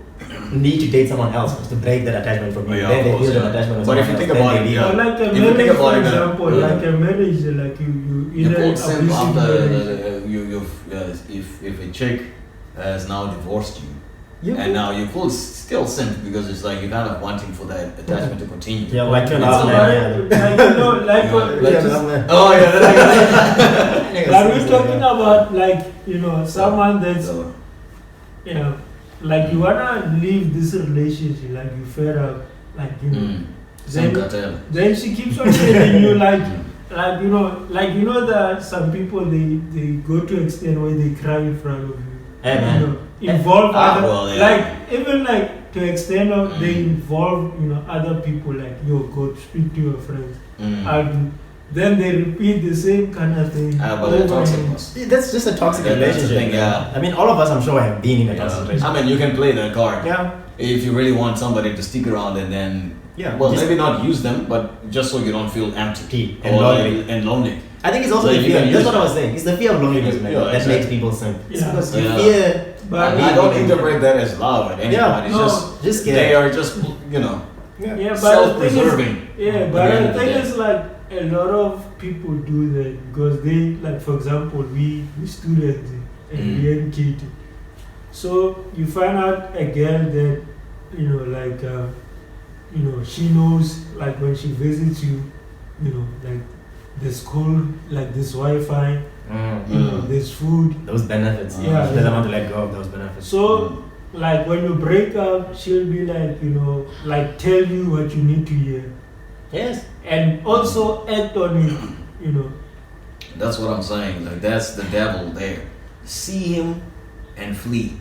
Speaker 1: need to date someone else to break that attachment from you.
Speaker 3: Yeah,
Speaker 1: then
Speaker 3: of
Speaker 1: they
Speaker 3: course,
Speaker 1: build an
Speaker 3: yeah.
Speaker 1: attachment with
Speaker 3: But if
Speaker 1: someone
Speaker 3: you think
Speaker 1: else, then
Speaker 3: about
Speaker 1: they
Speaker 3: it,
Speaker 1: leave.
Speaker 3: yeah.
Speaker 4: Like a
Speaker 3: If you think
Speaker 4: marriage,
Speaker 3: about
Speaker 4: for
Speaker 3: it,
Speaker 4: example,
Speaker 3: yeah.
Speaker 4: like a marriage, like you
Speaker 3: You
Speaker 4: in
Speaker 3: could
Speaker 4: an
Speaker 3: simp
Speaker 4: abusive
Speaker 3: after
Speaker 4: marriage.
Speaker 3: if a chick has now divorced you,
Speaker 1: You
Speaker 3: and now you could still simp because it's like you're kind of wanting for that attachment to continue.
Speaker 1: Yeah, like two and a
Speaker 3: It's
Speaker 1: half
Speaker 3: all
Speaker 1: men,
Speaker 3: right.
Speaker 1: yeah.
Speaker 4: Like what
Speaker 3: Like
Speaker 4: just-
Speaker 3: Oh yeah.
Speaker 4: are we talking about like someone that's
Speaker 3: So,
Speaker 4: like you wanna leave this relationship, like you fed up, like
Speaker 3: some
Speaker 4: then,
Speaker 3: cartel.
Speaker 4: then she keeps on telling you like that some people they go to extent where they cry in front of you.
Speaker 1: Hey, man.
Speaker 4: Involve other
Speaker 3: well, yeah.
Speaker 4: like even like to extent of they involve other people, like go speak to your friends, and then they repeat the same kind of thing
Speaker 3: But they're
Speaker 4: over
Speaker 3: toxic.
Speaker 4: and-
Speaker 3: boss.
Speaker 1: That's just a toxic
Speaker 3: That's the
Speaker 1: relationship.
Speaker 3: thing, yeah.
Speaker 1: I mean, all of us, I'm sure, have been in a toxic
Speaker 3: Yeah.
Speaker 1: relationship.
Speaker 3: I mean, you can play that card.
Speaker 1: Yeah.
Speaker 3: If you really want somebody to stick around and then,
Speaker 1: Yeah.
Speaker 3: well,
Speaker 1: Just-
Speaker 3: maybe not use them, but just so you don't feel empty
Speaker 1: And
Speaker 3: or
Speaker 1: lonely.
Speaker 3: and lonely.
Speaker 1: I think it's also
Speaker 3: Like
Speaker 1: the
Speaker 3: you
Speaker 1: fear.
Speaker 3: can
Speaker 1: That's
Speaker 3: use
Speaker 1: what I
Speaker 3: it.
Speaker 1: was saying. It's the fear of loneliness, man,
Speaker 3: Yeah,
Speaker 1: that
Speaker 3: exactly.
Speaker 1: makes people simp. It's
Speaker 4: Yeah.
Speaker 1: because you
Speaker 3: Yeah.
Speaker 1: fear.
Speaker 4: But
Speaker 3: I don't interpret that as love at any
Speaker 1: Yeah.
Speaker 3: point. It's
Speaker 4: No,
Speaker 3: just
Speaker 1: scared.
Speaker 3: they are just
Speaker 4: yeah, but the thing is,
Speaker 3: self-preserving.
Speaker 4: yeah,
Speaker 3: At the
Speaker 4: but
Speaker 3: end
Speaker 4: the
Speaker 3: of the
Speaker 4: thing
Speaker 3: day.
Speaker 4: is like a lot of people do that because they like, for example, we students and we educated. So you find out a girl that like she knows, like when she visits you, like the school, like this Wi-Fi, there's food.
Speaker 1: Those benefits.
Speaker 4: Yeah.
Speaker 1: She doesn't want to let go of those benefits.
Speaker 4: So like when you break up, she'll be like like tell you what you need to hear
Speaker 1: Yes.
Speaker 4: and also act on it.
Speaker 3: That's what I'm saying. Like that's the devil there. See him and flee.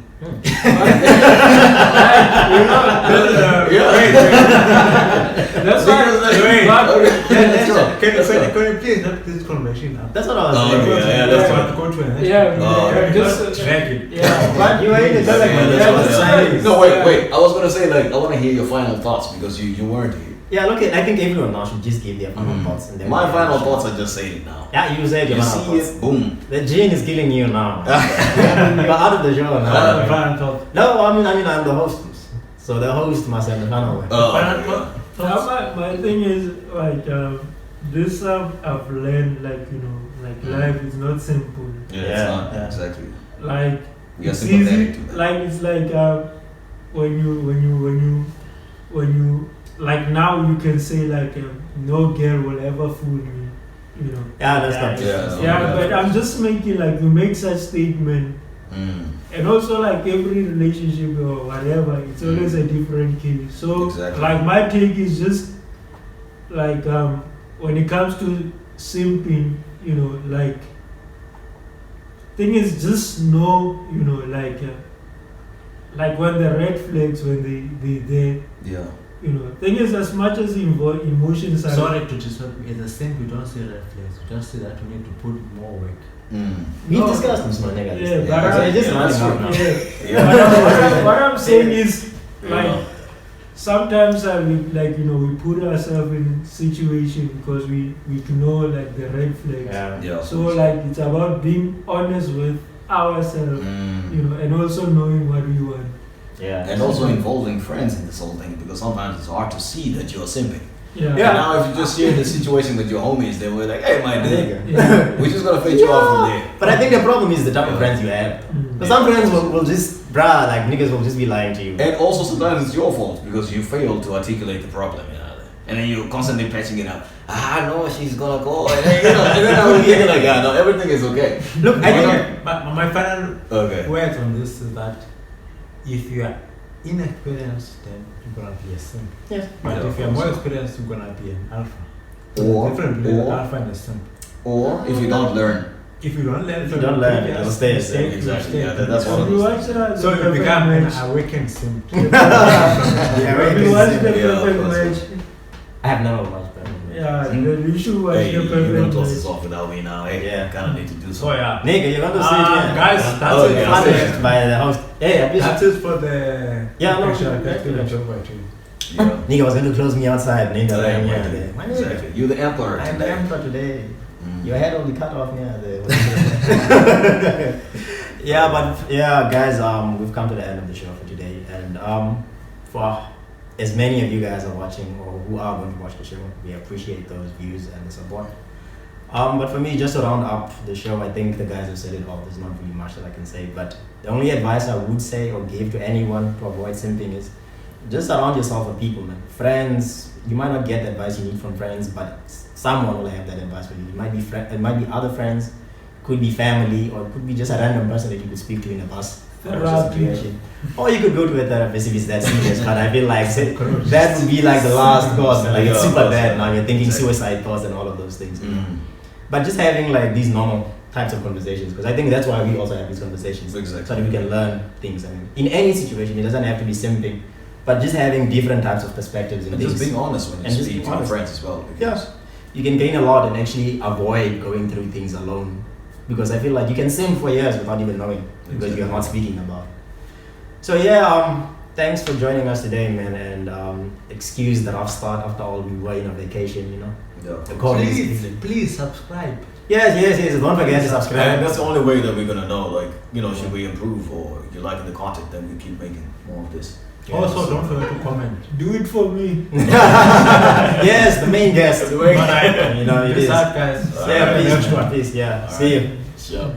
Speaker 4: That's why.
Speaker 3: Because, like,
Speaker 4: But-
Speaker 3: okay, let's go.
Speaker 2: Can
Speaker 3: Let's go.
Speaker 2: you please have this conversation up?
Speaker 1: That's what I was
Speaker 3: Oh,
Speaker 1: saying.
Speaker 3: yeah, let's
Speaker 2: I
Speaker 3: go.
Speaker 2: want to go to an
Speaker 4: Just
Speaker 2: drag it.
Speaker 4: yeah, but
Speaker 1: You ain't
Speaker 3: Yeah, that's
Speaker 1: like
Speaker 3: what- No, wait. I was gonna say like I want to hear your final thoughts because you weren't here.
Speaker 1: Yeah, look, I think everyone now should just give their final thoughts. And then
Speaker 3: My
Speaker 1: we
Speaker 3: final
Speaker 1: can-
Speaker 3: thoughts are just saying it now.
Speaker 1: Yeah, you said your
Speaker 3: You
Speaker 1: final
Speaker 3: see
Speaker 1: thoughts.
Speaker 3: it, boom.
Speaker 1: The gene is killing you now. You're out of the show now.
Speaker 2: Final thought.
Speaker 1: No, I mean I'm the host. So the host must have the final word.
Speaker 2: Final
Speaker 3: Yeah.
Speaker 2: thought.
Speaker 4: my thing is like this I've learned like life is not simple.
Speaker 3: Yeah,
Speaker 1: Yeah,
Speaker 3: it's not
Speaker 1: yeah.
Speaker 3: exactly.
Speaker 4: Like
Speaker 3: We are
Speaker 4: it's
Speaker 3: sympathetic
Speaker 4: easy.
Speaker 3: to that.
Speaker 4: Like it's like when you like now you can say like no girl will ever fool me. You know.
Speaker 1: Yeah, that's not
Speaker 3: Yeah.
Speaker 4: Yeah, but I'm just making like you make such statement.
Speaker 3: Mm.
Speaker 4: And also like every relationship or whatever, it's always a different case. So
Speaker 3: Exactly.
Speaker 4: like my take is just like when it comes to simping, like thing is just know, like when the red flags when they
Speaker 3: Yeah.
Speaker 4: thing is as much as emotions are
Speaker 2: Sorry to disturb you. As a simp, we don't see red flags. We just see that we need to put more work.
Speaker 3: Mm.
Speaker 1: We
Speaker 4: No.
Speaker 1: discussed this, man. nigga.
Speaker 4: Yeah,
Speaker 3: Yeah,
Speaker 4: but
Speaker 1: It's just
Speaker 3: yeah,
Speaker 1: running
Speaker 3: that's
Speaker 1: out
Speaker 3: true.
Speaker 1: now.
Speaker 4: yeah.
Speaker 3: Yeah.
Speaker 4: What I'm saying is like
Speaker 3: Yeah.
Speaker 4: sometimes we put ourselves in situation because we know like the red flags.
Speaker 1: Yeah.
Speaker 3: Yeah.
Speaker 4: So like it's about being honest with ourselves,
Speaker 3: Mm.
Speaker 4: and also knowing what we want.
Speaker 1: Yeah.
Speaker 3: And also involving friends in this whole thing because sometimes it's hard to see that you're simping.
Speaker 4: Yeah.
Speaker 1: Yeah.
Speaker 3: And now if you just share the situation with your homies, they were like, hey, my nigga,
Speaker 4: Yeah.
Speaker 3: we're just gonna fetch you out from there.
Speaker 1: But I think the problem is the type of friends you have.
Speaker 4: Mm.
Speaker 1: But some friends will just, like niggas will just be lying to you.
Speaker 3: And also sometimes it's your fault because you failed to articulate the problem, and then you're constantly patching it up. No, she's gonna call. And then I'm thinking like, no, everything is okay.
Speaker 1: Look, I
Speaker 3: You
Speaker 1: think
Speaker 2: My final
Speaker 3: Okay.
Speaker 2: words on this is that if you are inexperienced, then you're gonna be a simp.
Speaker 1: Yes.
Speaker 2: But
Speaker 3: Yeah,
Speaker 2: if you're
Speaker 3: of
Speaker 2: more
Speaker 3: course.
Speaker 2: experienced, you're gonna be an alpha.
Speaker 3: Or-
Speaker 2: different between
Speaker 3: or-
Speaker 2: alpha and a simp.
Speaker 3: Or if you don't learn.
Speaker 2: If you don't learn,
Speaker 1: If you don't learn,
Speaker 2: yes,
Speaker 1: you'll stay the
Speaker 2: mistake,
Speaker 1: same.
Speaker 2: you
Speaker 3: Exactly,
Speaker 2: stay.
Speaker 3: yeah, that's one
Speaker 4: Have
Speaker 3: of
Speaker 4: you
Speaker 3: those
Speaker 4: watched
Speaker 3: things.
Speaker 2: So
Speaker 4: the
Speaker 2: you
Speaker 4: perfect
Speaker 2: become an
Speaker 4: match?
Speaker 2: awakened simp.
Speaker 4: Have you watched the
Speaker 3: Yeah, of
Speaker 4: perfect
Speaker 3: course.
Speaker 4: match?
Speaker 1: I have never watched that.
Speaker 4: Yeah, you should watch
Speaker 3: Hey,
Speaker 4: the
Speaker 3: you're gonna
Speaker 4: perfect
Speaker 3: toss this
Speaker 4: match.
Speaker 3: off without me now. Hey,
Speaker 1: Yeah.
Speaker 3: kind of need to do
Speaker 2: So
Speaker 3: something.
Speaker 2: yeah,
Speaker 1: Nigga, you're going to say it, yeah.
Speaker 2: guys, that's
Speaker 3: Oh,
Speaker 2: it.
Speaker 3: yeah.
Speaker 2: That's
Speaker 1: Punished
Speaker 2: it.
Speaker 1: by the host. Hey, at least.
Speaker 2: That's it for the.
Speaker 1: Yeah, no,
Speaker 2: picture.
Speaker 1: yeah,
Speaker 2: That's
Speaker 1: yeah.
Speaker 2: good job by you.
Speaker 3: Yeah.
Speaker 1: Nigga was going to close me outside. Nigga,
Speaker 3: Yeah,
Speaker 1: like,
Speaker 3: right.
Speaker 1: yeah. My nigga.
Speaker 3: Exactly. You're the emperor
Speaker 1: I am
Speaker 3: today.
Speaker 1: the emperor today.
Speaker 3: Mm.
Speaker 1: Your head will be cut off near the. Yeah, but yeah, guys, we've come to the end of the show for today, and for as many of you guys are watching or who are going to watch the show, we appreciate those views and the support. But for me, just to round up the show, I think the guys have said it all. There's not really much that I can say, but the only advice I would say or give to anyone to avoid simping is just surround yourself with people, man. Friends, you might not get the advice you need from friends, but someone will have that advice for you. It might be it might be other friends, could be family, or it could be just a random person that you could speak to in a bus.
Speaker 4: Therapy.
Speaker 1: Or you could go to a therapist if it's that serious, but I feel like that would be like the last cause, man. Like it's super bad now. You're thinking
Speaker 3: Exactly.
Speaker 1: suicide thoughts and all of those things.
Speaker 3: Mm.
Speaker 1: But just having like these normal types of conversations, because I think that's why we also have these conversations.
Speaker 3: Exactly.
Speaker 1: So that we can learn things. I mean, in any situation, it doesn't have to be simping, but just having different types of perspectives in
Speaker 3: And
Speaker 1: things.
Speaker 3: just being honest when you
Speaker 1: And just
Speaker 3: speak
Speaker 1: being
Speaker 3: to your
Speaker 1: honest.
Speaker 3: friends as well.
Speaker 1: Yeah.
Speaker 3: Because
Speaker 1: You can gain a lot and actually avoid going through things alone. Because I feel like you can sim for years without even knowing, because you're not speaking about it. So yeah, thanks for joining us today, man, and excuse the rough start after all we were in a vacation, you know.
Speaker 3: Yeah.
Speaker 1: The COVID is
Speaker 2: Please,
Speaker 1: killing.
Speaker 2: please subscribe.
Speaker 1: Yes. Don't forget to
Speaker 3: And
Speaker 1: subscribe.
Speaker 3: that's the only way that we're gonna know, like, should we improve or if you're liking the content, then we keep making more of this.
Speaker 2: Also, don't forget to comment.
Speaker 4: Do it for me.
Speaker 1: Yes, the main guest.
Speaker 3: The main-
Speaker 1: You know, it
Speaker 2: Peace
Speaker 1: is.
Speaker 2: out, guys.
Speaker 1: Yeah,
Speaker 2: Next one.
Speaker 1: peace. Yeah.
Speaker 3: All
Speaker 1: See you.
Speaker 3: Sure.